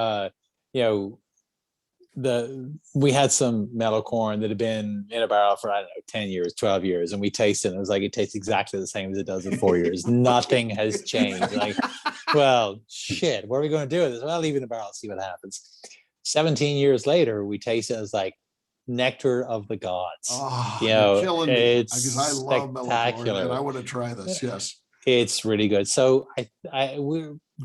We had some mellow corn that had been in a barrel for, I don't know, 10 years, 12 years, and we tasted it. It was like, it tastes exactly the same as it does in 4 years. Nothing has changed. Like, well, shit, what are we going to do with this? Well, leave it in the barrel, see what happens. 17 years later, we taste it as like nectar of the gods. Oh, you're killing me, because I love spectacular. mellow corn, and I want to try this. Yes. It's really good. So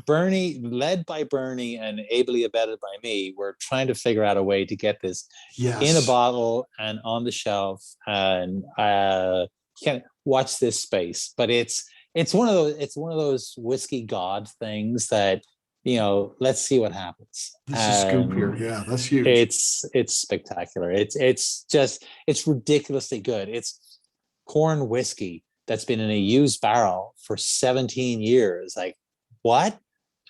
Bernie, led by Bernie and ably abetted by me, we're trying to figure out a way to get this in a bottle and on the shelf, and can't watch this space. But it's one of those whiskey god things that, let's see what happens. This is scoop here. Yeah, that's huge. It's spectacular. It's ridiculously good. It's corn whiskey that's been in a used barrel for 17 years. Like, what?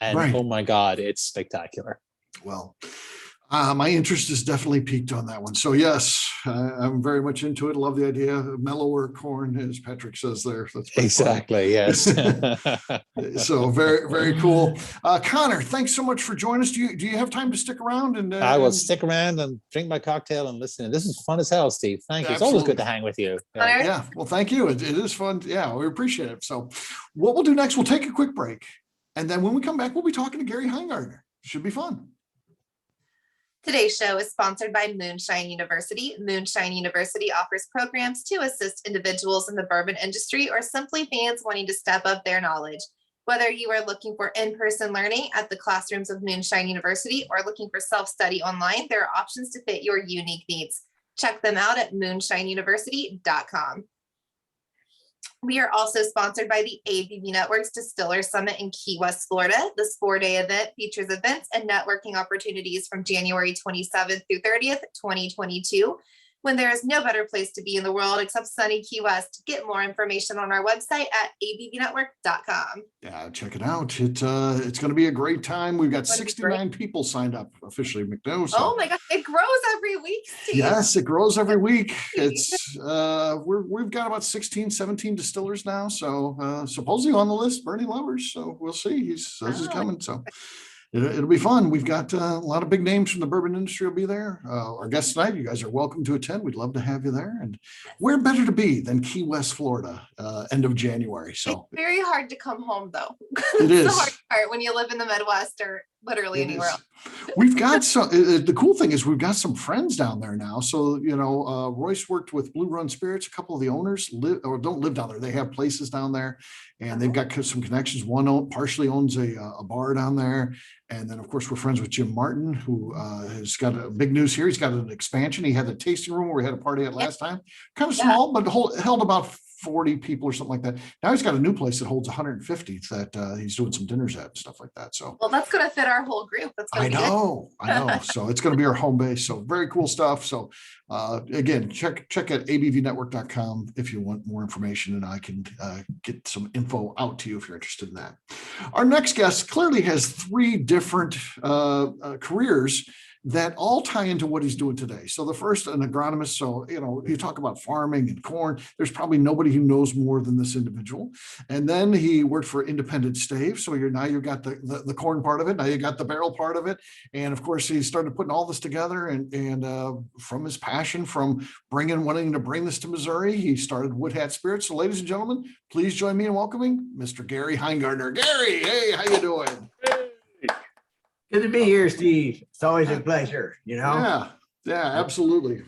And oh my God, it's spectacular. Well, my interest is definitely peaked on that one. So yes, I'm very much into it. Love the idea of mellower corn, as Patrick says there. That's exactly fun. Yes. So very, very cool. Conor, thanks so much for joining us. Do you have time to stick around? And I will stick around and drink my cocktail and listen. This is fun as hell, Steve. Thank you. It's always good to hang with you. Yeah. Well, thank you. It is fun. Yeah, we appreciate it. So what we'll do next, we'll take a quick break. And then when we come back, we'll be talking to Gary Hinegardner. Should be fun. Today's show is sponsored by Moonshine University. Moonshine University offers programs to assist individuals in the bourbon industry or simply fans wanting to step up their knowledge. Whether you are looking for in-person learning at the classrooms of Moonshine University or looking for self-study online, there are options to fit your unique needs. Check them out at moonshineuniversity.com. We are also sponsored by the ABV Network's Distiller Summit in Key West, Florida. This 4-day event features events and networking opportunities from January 27th through 30th, 2022. When there is no better place to be in the world except sunny Key West. Get more information on our website at abvnetwork.com. Yeah, check it out. It's going to be a great time. We've got 69 people signed up officially, McNew. So. Oh my God, it grows every week, Steve. Yes, it grows every week. It's we've got about 16, 17 distillers now. So supposedly on the list, Bernie Lubbers. So we'll see. He says he's coming. So it'll be fun. We've got a lot of big names from the bourbon industry will be there. Our guests tonight, you guys are welcome to attend. We'd love to have you there. And where better to be than Key West, Florida, end of January. So it's very hard to come home, though. It is the hard part when you live in the Midwest or literally anywhere else. We've got some. The cool thing is we've got some friends down there now. So Royce worked with Blue Run Spirits. A couple of the owners don't live down there. They have places down there, and they've got some connections. One partially owns a bar down there, and then of course we're friends with Jim Martin, who has got a big news here. He's got an expansion. He had the tasting room where we had a party at last time, kind of small, but held about 40 people or something like that. Now he's got a new place that holds 150 that he's doing some dinners at and stuff like that. So well, that's going to fit our whole group. That's I know. So it's going to be our home base. So very cool stuff. So again, check at abvnetwork.com if you want more information, and I can get some info out to you if you're interested in that. Our next guest clearly has 3 different careers that all tie into what he's doing today. So the first, an agronomist. So, you talk about farming and corn, there's probably nobody who knows more than this individual. And then he worked for Independent Stave. So now you've got the corn part of it. Now you got the barrel part of it. And of course, he started putting all this together and from his passion from wanting to bring this to Missouri, he started Wood Hat Spirits. So ladies and gentlemen, please join me in welcoming Mr. Gary Hinegardner. Gary, hey, how you doing? Good to be here, Steve. It's always a pleasure, Yeah, absolutely.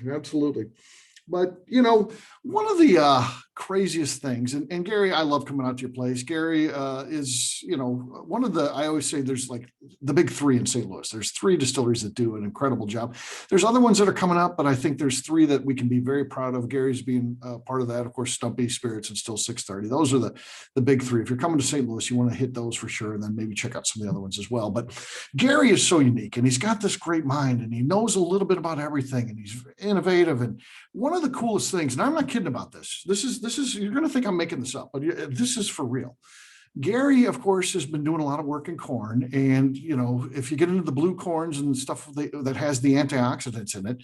But, you know, one of the craziest things, and Gary, I love coming out to your place. Gary is, you know, one of the, I always say there's like the big three in St. Louis. There's three distilleries that do an incredible job. There's other ones that are coming up, but I think there's three that we can be very proud of. Gary's being part of that. Of course, Stumpy Spirits and Still 630. Those are the big three. If you're coming to St. Louis, you want to hit those for sure, and then maybe check out some of the other ones as well. But Gary is so unique, and he's got this great mind, and he knows a little bit about everything, and he's innovative. And one of the coolest things, and I'm not kidding about this. This is you're going to think I'm making this up, but this is for real. Gary, of course, has been doing a lot of work in corn. And, you know, if you get into the blue corns and stuff that has the antioxidants in it,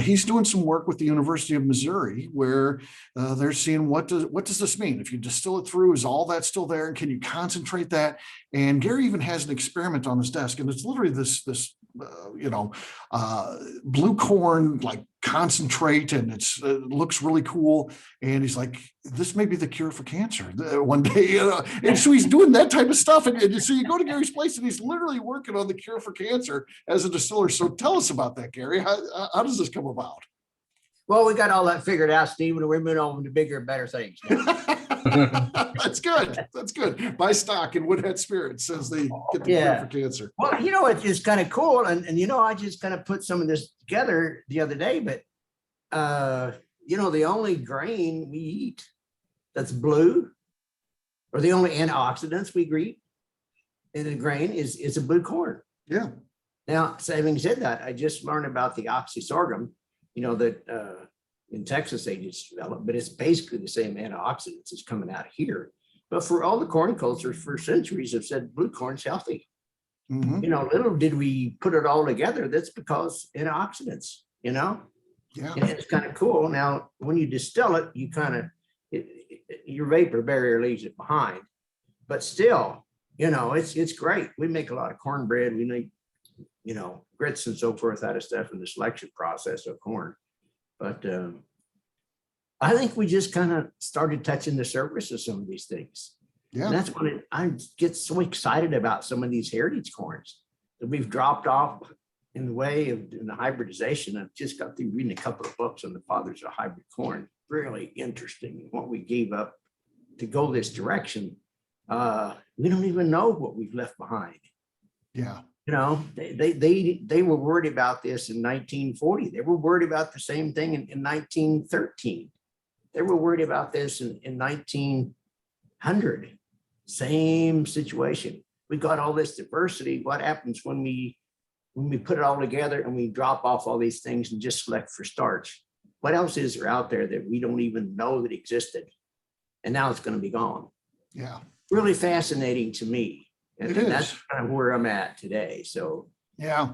he's doing some work with the University of Missouri where they're seeing what does this mean? If you distill it through, is all that still there? And can you concentrate that? And Gary even has an experiment on his desk, and it's literally this blue corn, like concentrate, and it looks really cool. And he's like, this may be the cure for cancer one day, you know? And so he's doing that type of stuff. And so you go to Gary's place and he's literally working on the cure for cancer as a distiller. So tell us about that, Gary. How does this come about? Well, we got all that figured out, Steve, and we're moving on to bigger and better things. That's good. That's good. Buy stock in Woodhead Spirits as they get the cure for cancer. Well, you know, it's kind of cool. And, you know, I just kind of put some of this together the other day, but, you know, the only grain we eat that's blue, or the only antioxidants we eat in a grain is a blue corn. Yeah. Now, so having said that, I just learned about the oxy sorghum, you know, that in Texas they just developed, but it's basically the same antioxidants that's coming out of here. But for all the corn cultures for centuries have said blue corn's healthy. Mm-hmm. You know, little did we put it all together. That's because antioxidants, you know? Yeah. And it's kind of cool. Now, when you distill it, you kind of, your vapor barrier leaves it behind. But still, you know, it's great. We make a lot of cornbread. We make, you know, grits and so forth out of stuff in the selection process of corn. But I think we just kind of started touching the surface of some of these things. Yeah. And that's when I get so excited about some of these heritage corns that we've dropped off in the way of in the hybridization. I've just got through reading a couple of books on the fathers of hybrid corn. Really interesting what we gave up to go this direction. We don't even know what we've left behind. Yeah. You know, they were worried about this in 1940. They were worried about the same thing in 1913. They were worried about this in 1900. Same situation. We got all this diversity. What happens when we put it all together and we drop off all these things and just select for starch? What else is there out there that we don't even know that existed? And now it's going to be gone. Yeah. Really fascinating to me. And that's kind of where I'm at today. So yeah,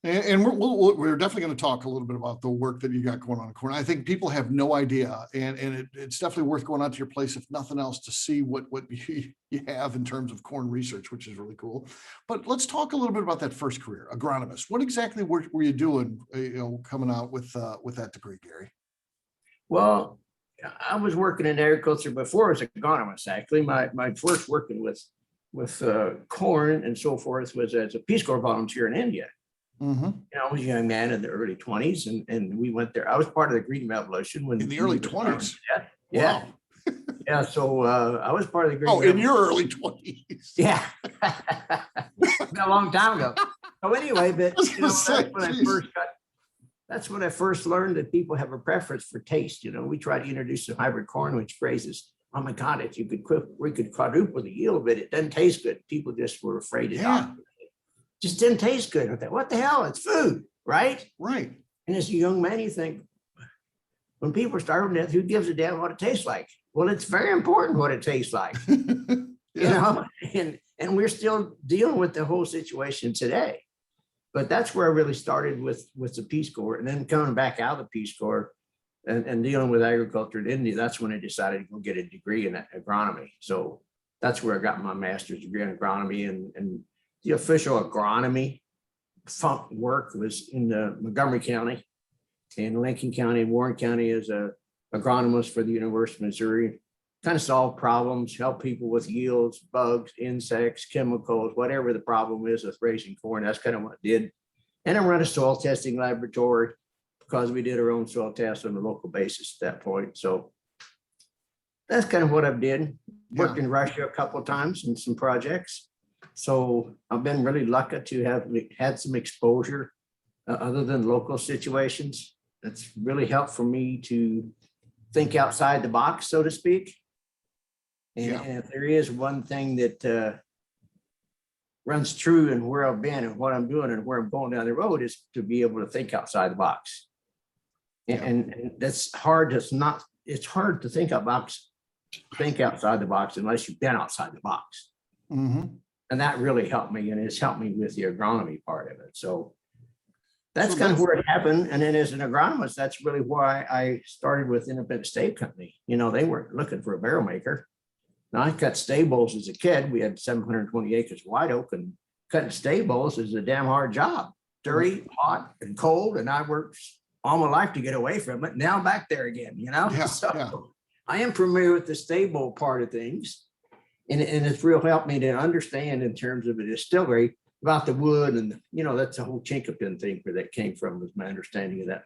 and we're definitely going to talk a little bit about the work that you got going on in corn. I think people have no idea, and it's definitely worth going out to your place, if nothing else, to see what you have in terms of corn research, which is really cool. But let's talk a little bit about that first career, agronomist. What exactly were you doing, you know, coming out with that degree, Gary? Well, I was working in agriculture before I was an agronomist. Actually, my first working with corn and so forth was as a Peace Corps volunteer in India. Mm-hmm. You know, I was a young man in the early 20s, and we went there. I was part of the Green Revolution when in the early 20s. Yeah. Wow. Yeah. So I was part of the Green Revolution. In your early 20s. Yeah. A long time ago. So anyway, but you know, that's when I first learned that people have a preference for taste. You know, we try to introduce the hybrid corn, which phrases, oh my God, if we could quadruple the yield, but it doesn't taste good. People just were afraid it just didn't taste good. I thought, what the hell? It's food, right? Right. And as a young man, you think, when people are starving to death, who gives a damn what it tastes like? Well, it's very important what it tastes like. You know, and we're still dealing with the whole situation today. But that's where I really started with the Peace Corps, and then coming back out of the Peace Corps. And dealing with agriculture in India, that's when I decided to go get a degree in agronomy. So that's where I got my master's degree in agronomy, and the official agronomy work was in Montgomery County and Lincoln County, Warren County as a agronomist for the University of Missouri. Kind of solve problems, help people with yields, bugs, insects, chemicals, whatever the problem is with raising corn. That's kind of what I did. And I run a soil testing laboratory, because we did our own soil tests on a local basis at that point. So that's kind of what I've did. Worked in Russia a couple of times in some projects. So I've been really lucky to have had some exposure other than local situations. That's really helped for me to think outside the box, so to speak. And if there is one thing that runs true in where I've been and what I'm doing and where I'm going down the road, is to be able to think outside the box. And that's hard. It's hard to think outside the box unless you've been outside the box. Mm-hmm. And that really helped me, and it's helped me with the agronomy part of it. So that's kind of where it happened. And then as an agronomist, that's really why I started with Independent Stave Company. You know, they weren't looking for a barrel maker. Now, I cut stave bowls as a kid. We had 720 acres of white oak, and cutting stave bowls is a damn hard job. Dirty, hot, and cold. And I worked all my life to get away from it. Now I'm back there again, you know? I am familiar with the stave bowl part of things. And it's real helped me to understand in terms of a distillery about the wood, and you know, that's a whole Chinkapin thing where that came from, was my understanding of that,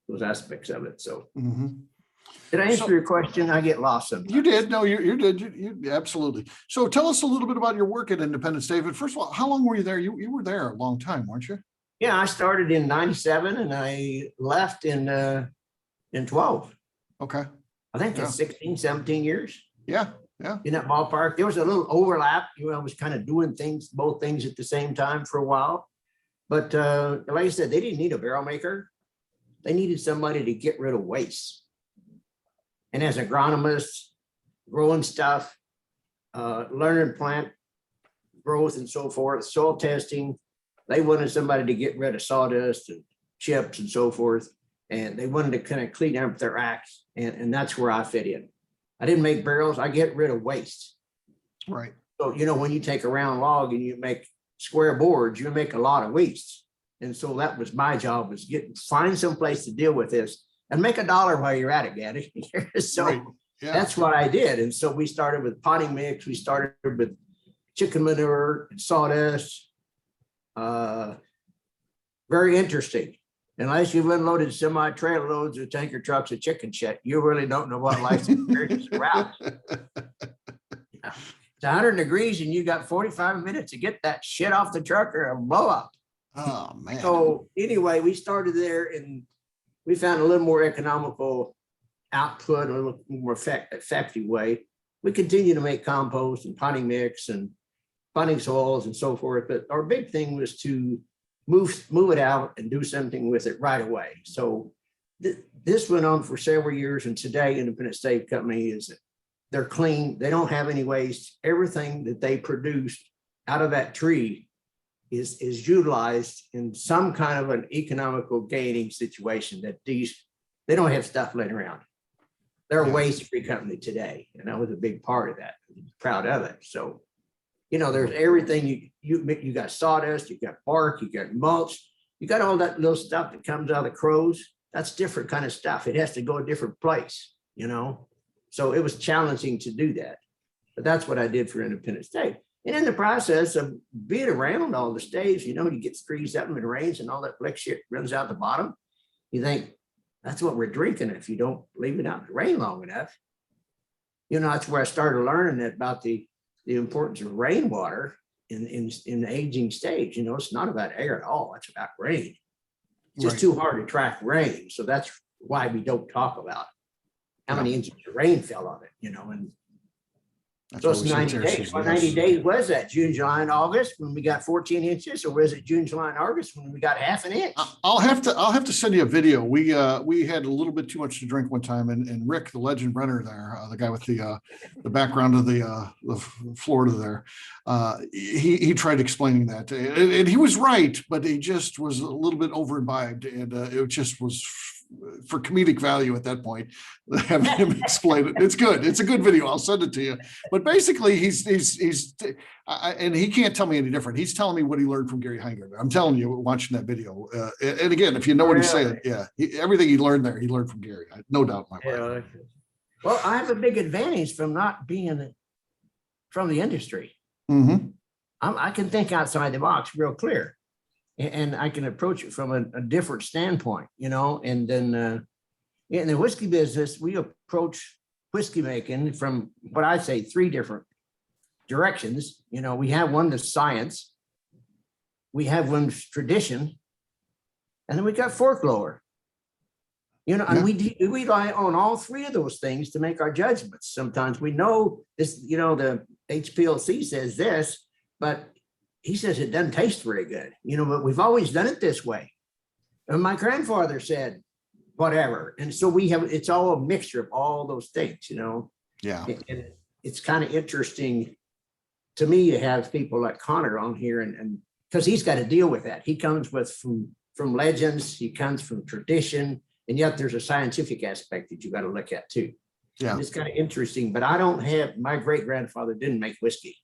those aspects of it. So did I answer your question? I get lost sometimes. You did. No, you did. You absolutely. So tell us a little bit about your work at Independent Stave. But first of all, how long were you there? You were there a long time, weren't you? Yeah, I started in 97 and I left in 12. Okay. I think that's 16, 17 years. Yeah. In that ballpark. There was a little overlap. You know, I was kind of doing both things at the same time for a while. But like I said, they didn't need a barrel maker. They needed somebody to get rid of waste. And as agronomists, growing stuff, learning plant growth and so forth, soil testing, they wanted somebody to get rid of sawdust and chips and so forth. And they wanted to kind of clean up their acts. And that's where I fit in. I didn't make barrels. I get rid of waste. Right. So, you know, when you take a round log and you make square boards, you make a lot of waste. And so that was my job, was find some place to deal with this and make $1 while you're at it, Gary. So that's what I did. And so we started with potting mix. We started with chicken manure and sawdust. Very interesting. Unless you've unloaded semi-trailer loads of tanker trucks of chicken shit, you really don't know what life's experience is around. It's 100 degrees and you got 45 minutes to get that shit off the truck or it'll blow up. Oh, man. So anyway, we started there and we found a little more economical output, a little more effective way. We continue to make compost and potting mix and potting soils and so forth. But our big thing was to move it out and do something with it right away. So this went on for several years, and today Independent Stave Company they're clean. They don't have any waste. Everything that they produced out of that tree is utilized in some kind of an economical gaining situation, that they don't have stuff laying around. They're a waste-free company today, and I was a big part of that. I'm proud of it. So, you know, there's everything. You got sawdust, you got bark, you got mulch, you got all that little stuff that comes out of the crows. That's different kind of stuff. It has to go a different place, you know? So it was challenging to do that. But that's what I did for Independent Stave. And in the process of being around all the staves, you know, you get freezed up and it rains and all that black shit runs out the bottom. You think, that's what we're drinking if you don't leave it out in the rain long enough. You know, that's where I started learning about the importance of rainwater in the aging stage. You know, it's not about air at all. It's about rain. It's just too hard to track rain. So that's why we don't talk about how many inches of rain fell on it, you know, and so it's 90 days. What 90 days was that? June, July, and August when we got 14 inches, or was it June, July, and August when we got half an inch? I'll have to send you a video. We had a little bit too much to drink one time, and Rick, the legend runner there, the guy with the background of the Florida there, he tried explaining that, and he was right, but he just was a little bit over imbibed, and it just was for comedic value at that point. Have him explain it. It's good. It's a good video. I'll send it to you. But basically, he's and he can't tell me any different. He's telling me what he learned from Gary Hinegardner. I'm telling you, watching that video. And again, if you know what he's saying, everything he learned there, he learned from Gary. No doubt in my mind. Well, I have a big advantage from not being from the industry. Mm-hmm. I can think outside the box real clear. and I can approach it from a different standpoint, you know, and then in the whiskey business, we approach whiskey making from what I say 3 different directions. You know, we have one that's science, we have one that's tradition, and then we got folklore. You know, and we rely on all 3 of those things to make our judgments. Sometimes we know this, you know, the HPLC says this, but he says it doesn't taste very good, you know, but we've always done it this way. And my grandfather said, whatever. And so it's all a mixture of all those things, you know. Yeah. And it's kind of interesting to me to have people like Conor on here, and because he's got to deal with that. He comes from legends, he comes from tradition, and yet there's a scientific aspect that you got to look at too. Yeah. And it's kind of interesting, but my great grandfather didn't make whiskey.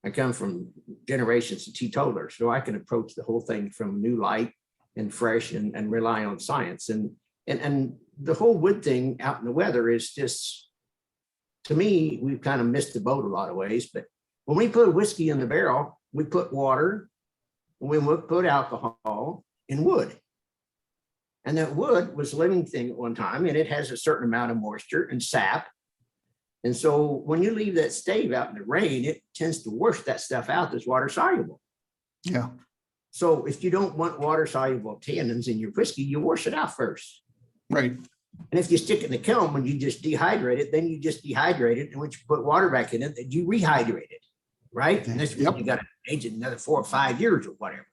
I come from generations of teetotalers, so I can approach the whole thing from a new light and fresh and rely on science. And the whole wood thing out in the weather is just, to me, we've kind of missed the boat a lot of ways. But when we put whiskey in the barrel, we put water, and we put alcohol in wood. And that wood was a living thing at one time, and it has a certain amount of moisture and sap. And so when you leave that stave out in the rain, it tends to wash that stuff out that's water soluble. Yeah. So if you don't want water soluble tannins in your whiskey, you wash it out first. Right. And if you stick it in the kiln, when you just dehydrate it, then you just dehydrate it. And once you put water back in it, then you rehydrate it. Right. And that's when you got to age it another 4 or 5 years or whatever.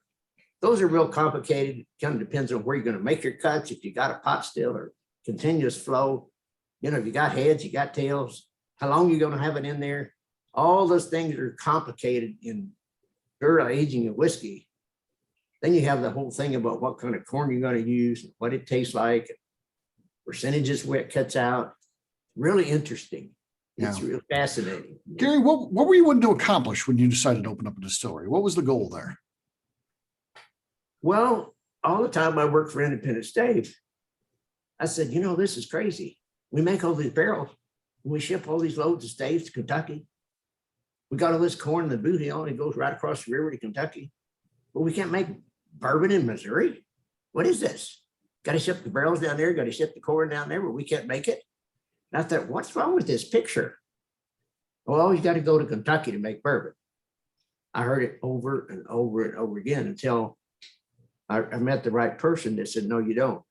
Those are real complicated. It kind of depends on where you're going to make your cuts. If you got a pot still or continuous flow, you know, if you got heads, you got tails, how long you're going to have it in there. All those things are complicated in early aging of whiskey. Then you have the whole thing about what kind of corn you're going to use, what it tastes like, percentages where it cuts out. Really interesting. It's really fascinating. Gary, what were you wanting to accomplish when you decided to open up a distillery? What was the goal there? Well, all the time I worked for Independent Stave, I said, you know, this is crazy. We make all these barrels. We ship all these loads of staves to Kentucky. We got all this corn in the boot hill, and it goes right across the river to Kentucky. But we can't make bourbon in Missouri. What is this? Got to ship the barrels down there, got to ship the corn down there, but we can't make it. And I thought, what's wrong with this picture? Well, you got to go to Kentucky to make bourbon. I heard it over and over and over again until I met the right person that said, no, you don't.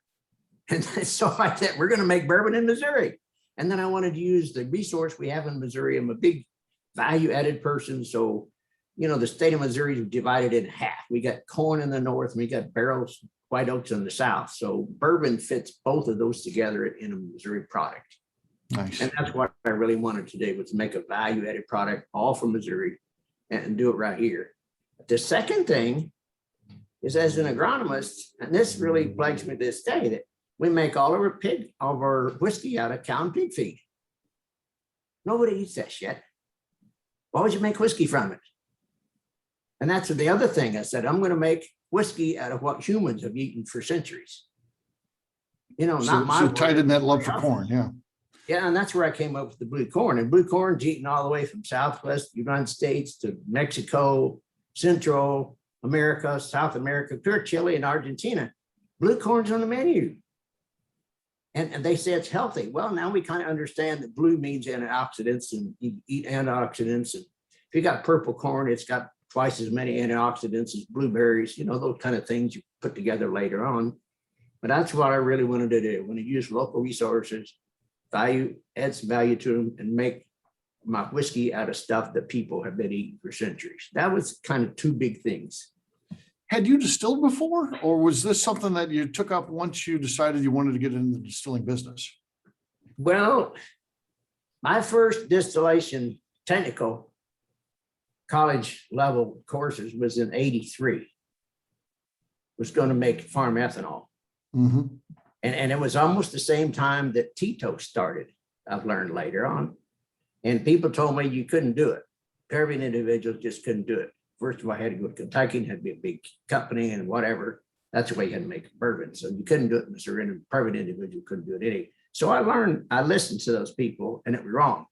And so I said, we're going to make bourbon in Missouri. And then I wanted to use the resource we have in Missouri. I'm a big value added person. So, you know, the state of Missouri is divided in half. We got corn in the north, and we got barrels, white oaks in the south. So bourbon fits both of those together in a Missouri product. Nice. And that's what I really wanted to do, was to make a value added product all from Missouri and do it right here. The second thing is, as an agronomist, and this really plagues me to this day, that we make all of our whiskey out of cow and pig feed. Nobody eats that shit. Why would you make whiskey from it? And that's the other thing. I said, I'm going to make whiskey out of what humans have eaten for centuries. You know, not my so tied in that love for corn. Yeah. Yeah. And that's where I came up with the blue corn. And blue corn's eaten all the way from Southwest United States to Mexico, Central America, South America, pure Chile and Argentina. Blue corn's on the menu. And they say it's healthy. Well, now we kind of understand that blue means antioxidants, and you eat antioxidants. And if you got purple corn, it's got twice as many antioxidants as blueberries, you know, those kind of things you put together later on. But that's what I really wanted to do. When I use local resources, add some value to them, and make my whiskey out of stuff that people have been eating for centuries. That was kind of 2 big things. Had you distilled before, or was this something that you took up once you decided you wanted to get into the distilling business? Well, my first distillation technical college level courses was in '83. Was going to make farm ethanol. Mm-hmm. And it was almost the same time that Tito started, I've learned later on. And people told me you couldn't do it. Private individuals just couldn't do it. First of all, I had to go to Kentucky, and had to be a big company and whatever. That's the way you had to make bourbon. So you couldn't do it in Missouri, and a private individual couldn't do it any. So I listened to those people, and it was wrong.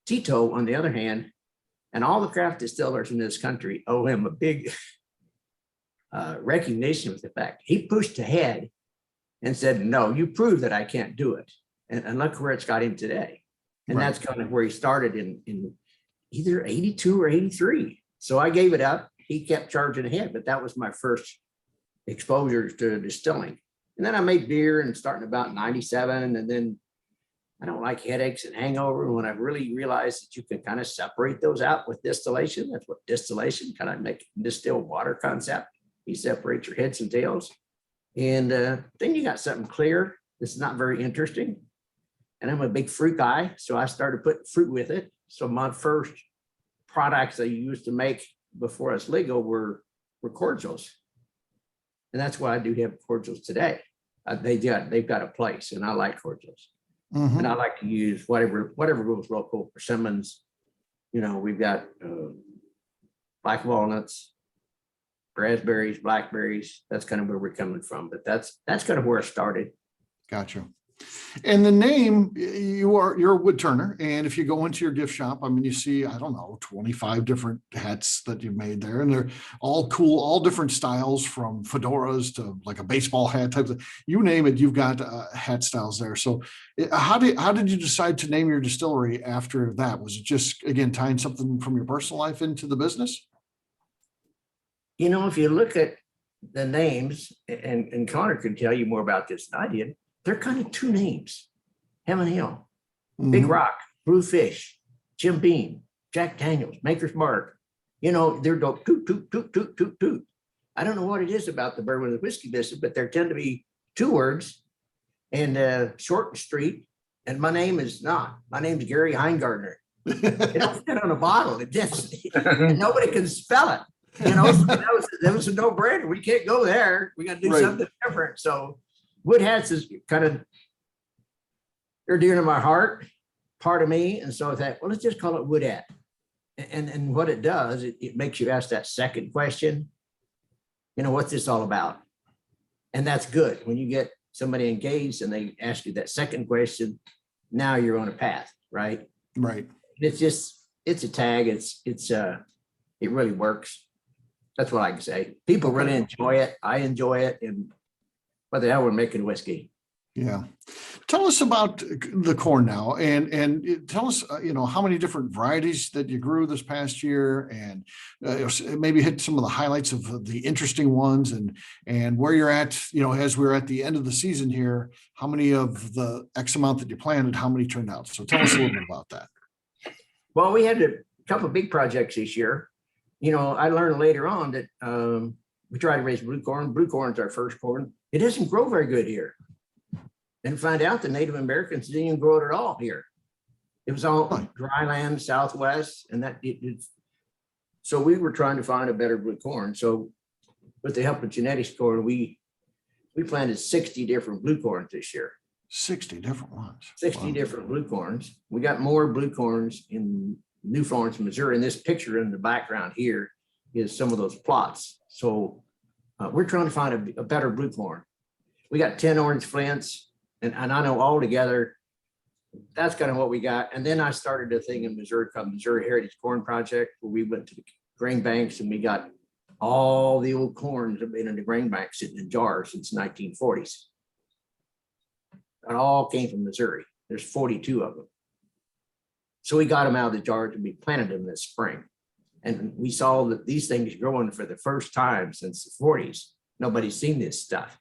Tito, on the other hand, and all the craft distillers in this country owe him a big recognition of the fact. He pushed ahead and said, no, you proved that I can't do it. And look where it's got him today. And that's kind of where he started in either 82 or 83. So I gave it up. He kept charging ahead, but that was my first exposure to distilling. And then I made beer and starting about 97. And then I don't like headaches and hangover. When I really realized that you can kind of separate those out with distillation, that's what distillation kind of make distilled water concept. You separate your heads and tails. And then you got something clear that's not very interesting. And I'm a big fruit guy, so I started putting fruit with it. So my first products I used to make before it's legal were cordials. And that's why I do have cordials today. They've got a place, and I like cordials. Mhm. And I like to use whatever goes local. Persimmons, we've got black walnuts, raspberries, blackberries. That's kind of where we're coming from. But that's kind of where I started. Gotcha. And the name, you're a wood turner. And if you go into your gift shop, I mean, you see, I don't know, 25 different hats that you've made there. And they're all cool, all different styles, from fedoras to like a baseball hat type of, you name it, you've got hat styles there. So how did you decide to name your distillery after that? Was it just, again, tying something from your personal life into the business? If you look at the names, and Conor could tell you more about this than I did, they're kind of two names. Heaven Hill, Big Rock, Bluefish, Jim Beam, Jack Daniels, Maker's Mark. They're dope, toot, toot, toot, toot, toot, toot. I don't know what it is about the bourbon and the whiskey business, but there tend to be two words, and short and street. And my name is not. My name's Gary Hinegardner. It don't fit on a bottle. It just, and nobody can spell it. That was a no-brainer. We can't go there. We got to do something different. So wood hats is kind of, they're dear to my heart, part of me. And so I thought, well, let's just call it wood hat. And what it does, it makes you ask that second question, what's this all about? And that's good. When you get somebody engaged and they ask you that second question, now you're on a path, right? Right. It's a tag. It really works. That's what I can say. People really enjoy it. I enjoy it. And what the hell, we're making whiskey. Yeah. Tell us about the corn now, and tell us, how many different varieties that you grew this past year, and maybe hit some of the highlights of the interesting ones, and where you're at, as we're at the end of the season here, how many of the X amount that you planted, how many turned out? So tell us a little bit about that. Well, we had a couple of big projects this year. I learned later on that we tried to raise blue corn. Blue corn's our first corn. It doesn't grow very good here. And find out the Native Americans didn't even grow it at all here. It was all dry land, Southwest, and so we were trying to find a better blue corn. So with the help of genetics corn, we planted 60 different blue corns this year. 60 different ones. 60 different blue corns. We got more blue corns in New Florence, Missouri. And this picture in the background here is some of those plots. So we're trying to find a better blue corn. We got 10 orange flints. And I know all together, that's kind of what we got. And then I started a thing in Missouri called Missouri Heritage Corn Project, where we went to the grain banks and we got all the old corns that have been in the grain banks sitting in jars since 1940s. It all came from Missouri. There's 42 of them. So we got them out of the jars and we planted them this spring. And we saw that these things growing for the first time since the 40s. Nobody's seen this stuff.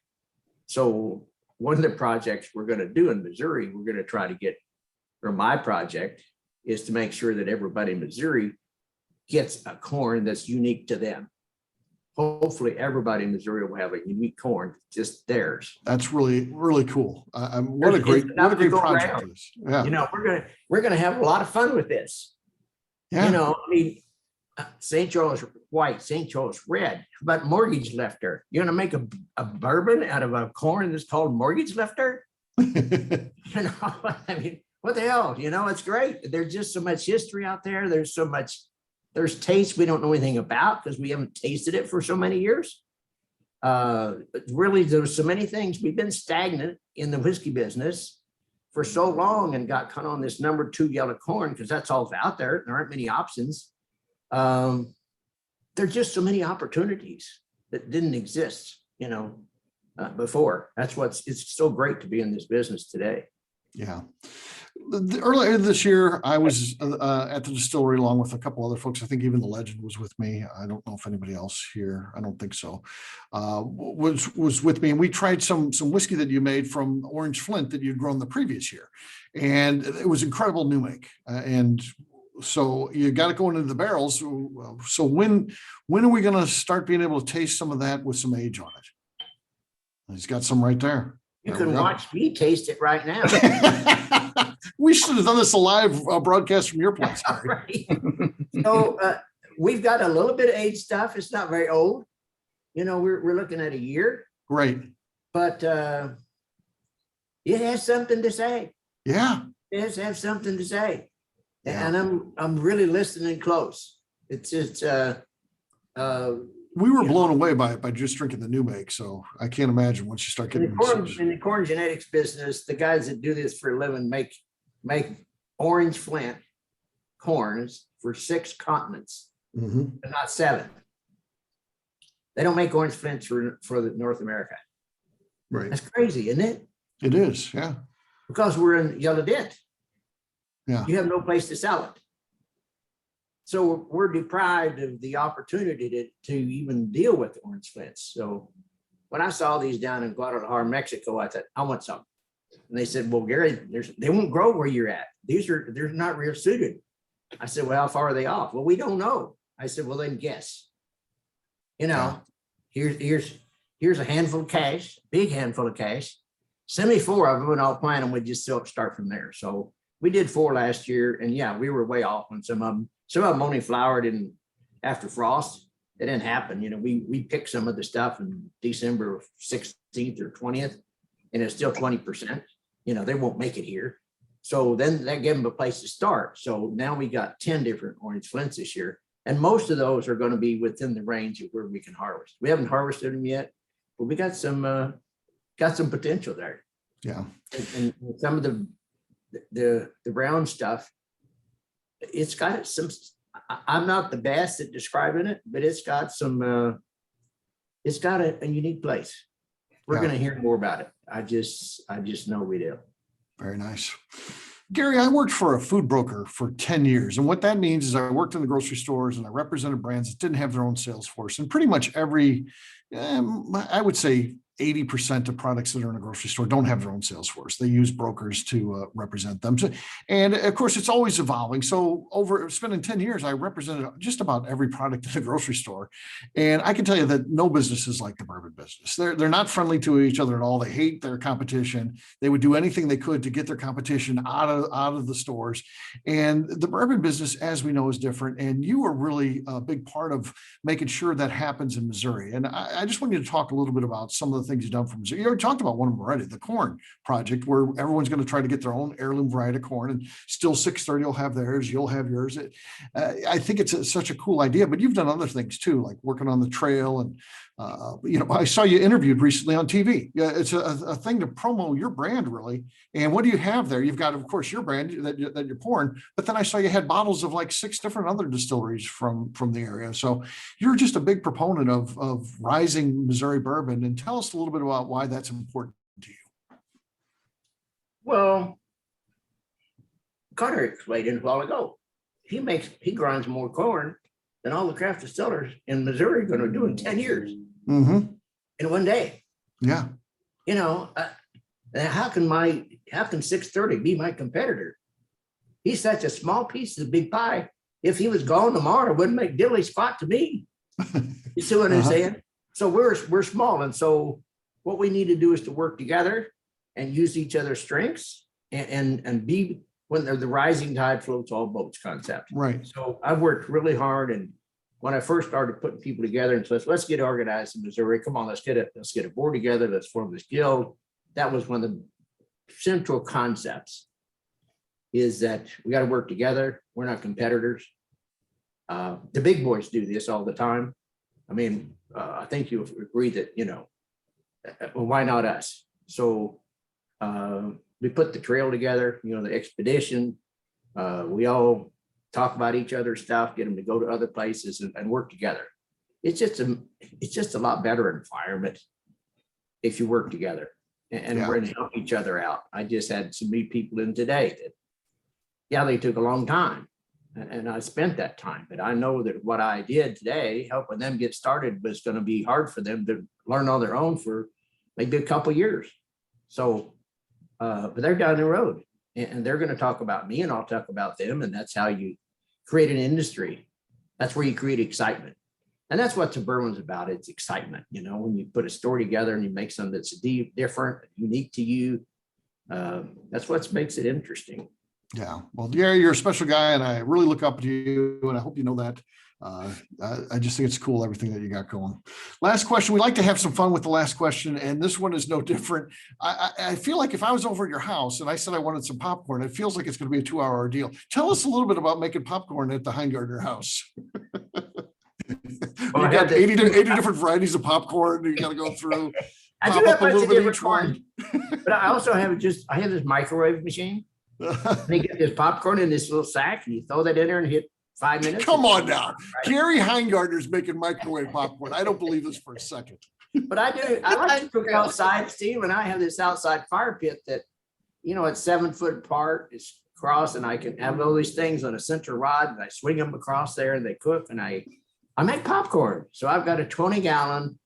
So one of the projects we're going to do in Missouri, we're going to try to get, or my project is to make sure that everybody in Missouri gets a corn that's unique to them. Hopefully everybody in Missouri will have a unique corn, just theirs. That's really, really cool. What a great project it is. Yeah. We're going to have a lot of fun with this. Yeah. St. Charles white, St. Charles red, but mortgage lifter. You're going to make a bourbon out of a corn that's called mortgage lifter? What the hell? It's great. There's just so much history out there. There's taste we don't know anything about because we haven't tasted it for so many years. Really, there's so many things. We've been stagnant in the whiskey business for so long and got kind of on this number 2 yellow corn because that's all out there. There aren't many options. There's just so many opportunities. that didn't exist, before. That's it's so great to be in this business today. Yeah. Earlier this year, I was at the distillery along with a couple other folks. I think even the legend was with me. I don't know if anybody else here, I don't think so, was with me. And we tried some whiskey that you made from orange flint that you'd grown the previous year. And it was incredible new make. And so you got it going into the barrels. So when are we going to start being able to taste some of that with some age on it? He's got some right there. You can watch me taste it right now. We should have done this a live broadcast from your place. Right. So we've got a little bit of aged stuff. It's not very old. We're looking at a year. Great. But it has something to say. Yeah. It has to have something to say. Yeah. And I'm really listening close. It's just we were blown away by just drinking the new make. So I can't imagine once you start getting in the corn genetics business, the guys that do this for a living make orange flint corns for 6 continents, but not 7. They don't make orange flints for North America. Right. That's crazy, isn't it? It is, yeah. Because we're in yellow dent. Yeah. You have no place to sell it. So we're deprived of the opportunity to even deal with orange flints. So when I saw these down in Guadalajara, Mexico, I thought, I want some. And they said, well, Gary, they won't grow where you're at. They're not real suited. I said, well, how far are they off? Well, we don't know. I said, well, then guess. Here's a handful of cash, big handful of cash. Send me 4 of them and I'll plant them. We just start from there. So we did 4 last year, and yeah, we were way off on some of them. Some of them only flowered after frost. It didn't happen. We picked some of the stuff in December 16th or 20th, and it's still 20%. They won't make it here. So then that gave them a place to start. So now we got 10 different orange flints this year, and most of those are going to be within the range of where we can harvest. We haven't harvested them yet, but we got some potential there. Yeah. And some of the brown stuff, it's got some. I'm not the best at describing it, but it's got some. It's got a unique place. We're going to hear more about it. I just know we do. Very nice. Gary, I worked for a food broker for 10 years. And what that means is I worked in the grocery stores and I represented brands that didn't have their own sales force. And pretty much I would say 80% of products that are in a grocery store don't have their own sales force. They use brokers to represent them. And of course, it's always evolving. So over spending 10 years, I represented just about every product in the grocery store. And I can tell you that no business is like the bourbon business. They're not friendly to each other at all. They hate their competition. They would do anything they could to get their competition out of the stores. And the bourbon business, as we know, is different. And you are really a big part of making sure that happens in Missouri. And I just want you to talk a little bit about some of the things you've done from Missouri. You already talked about one of them already, the corn project, where everyone's going to try to get their own heirloom variety of corn, and still 630 will have theirs, you'll have yours. I think it's such a cool idea, but you've done other things too, like working on the trail. And I saw you interviewed recently on TV. Yeah, it's a thing to promo your brand, really. And what do you have there? You've got, of course, your brand that you're pouring, but then I saw you had bottles of like 6 different other distilleries from the area. So you're just a big proponent of rising Missouri bourbon. And tell us a little bit about why that's important to you. Well, Conor explained it a while ago. He grinds more corn than all the craft distillers in Missouri are going to do in 10 years. Mm-hmm. In one day. Yeah. How can 630 be my competitor? He's such a small piece of the big pie. If he was gone tomorrow, it wouldn't make diddly squat to me. You see what I'm saying? So we're small. And so what we need to do is to work together and use each other's strengths and be, when the rising tide floats all boats concept. Right. So I've worked really hard. And when I first started putting people together and says, let's get organized in Missouri. Come on, let's get a board together. Let's form this guild. That was one of the central concepts, is that we got to work together. We're not competitors. The big boys do this all the time. I mean, I think you agree that, well, why not us? So we put the trail together, the expedition. We all talk about each other's stuff, get them to go to other places and work together. it's just a lot better environment if you work together and we're going to help each other out. I just had some new people in today that, they took a long time. And I spent that time, but I know that what I did today, helping them get started, was going to be hard for them to learn on their own for maybe a couple of years. So, but they're down the road, and they're going to talk about me, and I'll talk about them, and that's how you create an industry. That's where you create excitement, and that's what the Bourbon's about. It's excitement, when you put a story together and you make something that's different, unique to you. That's what makes it interesting. Yeah. Well, Gary, you're a special guy, and I really look up to you, and I hope you know that. I just think it's cool, everything that you got going. Last question. We like to have some fun with the last question, and this one is no different. I feel like if I was over at your house and I said I wanted some popcorn, it feels like it's going to be a 2-hour ordeal. Tell us a little bit about making popcorn at the Heingarner house. You got 80 different varieties of popcorn you got to go through. I do have a little bit of each one, but I also have this microwave machine. And you get this popcorn in this little sack, and you throw that in there and hit 5 minutes. Come on now. Right. Gary Hinegardner's making microwave popcorn. I don't believe this for a second. But I do. I like to cook outside, Steve, and I have this outside fire pit that, it's 7 foot apart. It's cross, and I can have all these things on a center rod, and I swing them across there, and they cook, and I make popcorn. So I've got a 20-gallon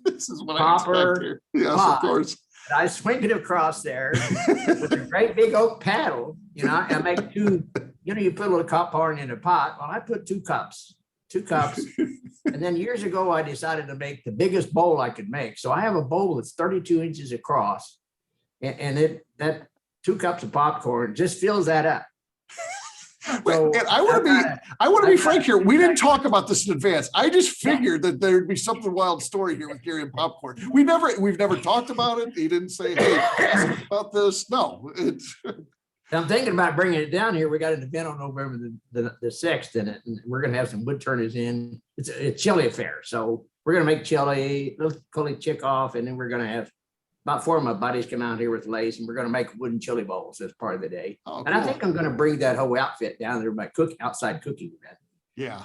this is what popper. Yes, pot. Of course. I swing it across there with a great big oak paddle. I make 2, you put a little popcorn in a pot. Well, I put 2 cups. And then years ago, I decided to make the biggest bowl I could make. So I have a bowl that's 32 inches across, and that 2 cups of popcorn just fills that up. So I want to be frank here. We didn't talk about this in advance. I just figured that there'd be something wild story here with Gary and popcorn. We've never talked about it. He didn't say, "Hey, about this." No, I'm thinking about bringing it down here. We got an event on November the 6th, and we're going to have some wood turners in. It's a chili affair, so we're going to make chili, little chili chick off, and then we're going to have about 4 of my buddies come out here with lace, and we're going to make wooden chili bowls as part of the day. Oh, and cool. I think I'm going to bring that whole outfit down there, my outside cooking event. Yeah.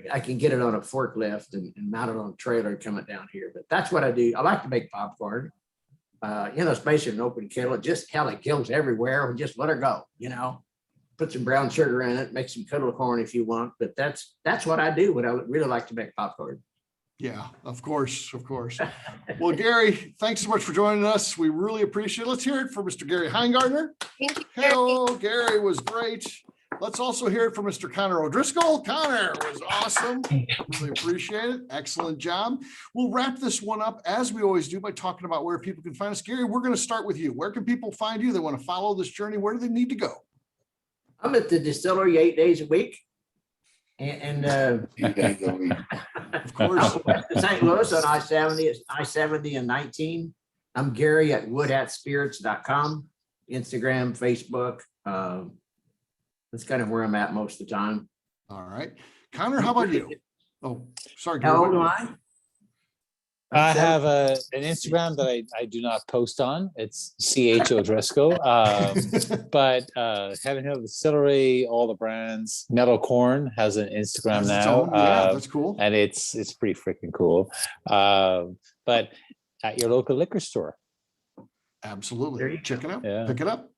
I can get it on a forklift and mount it on a trailer and come it down here. But that's what I do. I like to make popcorn. It's basically an open kettle. It kills everywhere. We just let her go, Put some brown sugar in it, make some kettle corn if you want. But that's what I do. What I really like to make popcorn. Yeah, of course. Well, Gary, thanks so much for joining us. We really appreciate it. Let's hear it from Mr. Gary Hinegardner. Thank you. Hello, Gary was great. Let's also hear it from Mr. Conor O'Driscoll. Conor was awesome. Really appreciate it. Excellent job. We'll wrap this one up as we always do by talking about where people can find us. Gary, we're going to start with you. Where can people find you? They want to follow this journey. Where do they need to go? I'm at the Distillery 8 days a week. And of course, St. Louis on I-70 and 19. I'm Gary at woodhatspirits.com, Instagram, Facebook. That's kind of where I'm at most of the time. All right. Conor, how about you? Oh, sorry. How old am I? I have an Instagram that I do not post on. It's CH O'Driscoll. But Heaven Hill Distillery, all the brands. Metal Corn has an Instagram now. Yeah, that's cool. And it's pretty freaking cool. But at your local liquor store. Absolutely. Check it out. Yeah. Pick it up.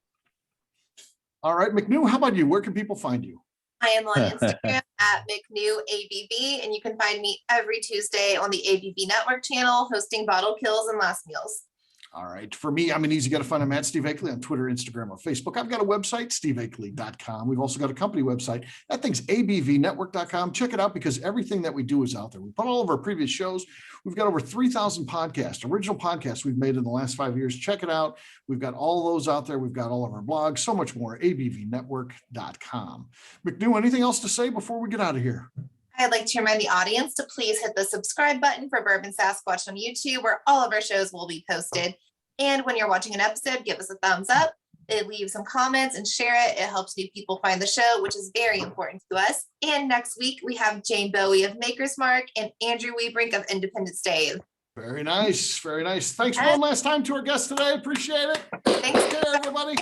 All right, McNew, how about you? Where can people find you? I am on Instagram at McNew ABV, and you can find me every Tuesday on the ABV Network channel, hosting Bottle Kills and Last Meals. All right. For me, I'm an easy guy to find. I'm at Steve Akeley on Twitter, Instagram, or Facebook. I've got a website, steveakeley.com. We've also got a company website. That thing's abvnetwork.com. Check it out because everything that we do is out there. We put all of our previous shows. We've got over 3,000 podcasts, original podcasts we've made in the last 5 years. Check it out. We've got all those out there. We've got all of our blogs, so much more, abvnetwork.com. McNew, anything else to say before we get out of here? I'd like to remind the audience to please hit the subscribe button for Bourbon Sasquatch on YouTube, where all of our shows will be posted. And when you're watching an episode, give us a thumbs up, leave some comments and share it. It helps new people find the show, which is very important to us. And next week, we have Jane Bowie of Maker's Mark and Andrew Weebrink of Independent Stave. Very nice. Very nice. Thanks one last time to our guest today. Appreciate it. Thanks. Take care, everybody.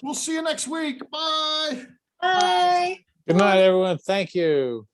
We'll see you next week. Bye. Bye. Good night, everyone. Thank you.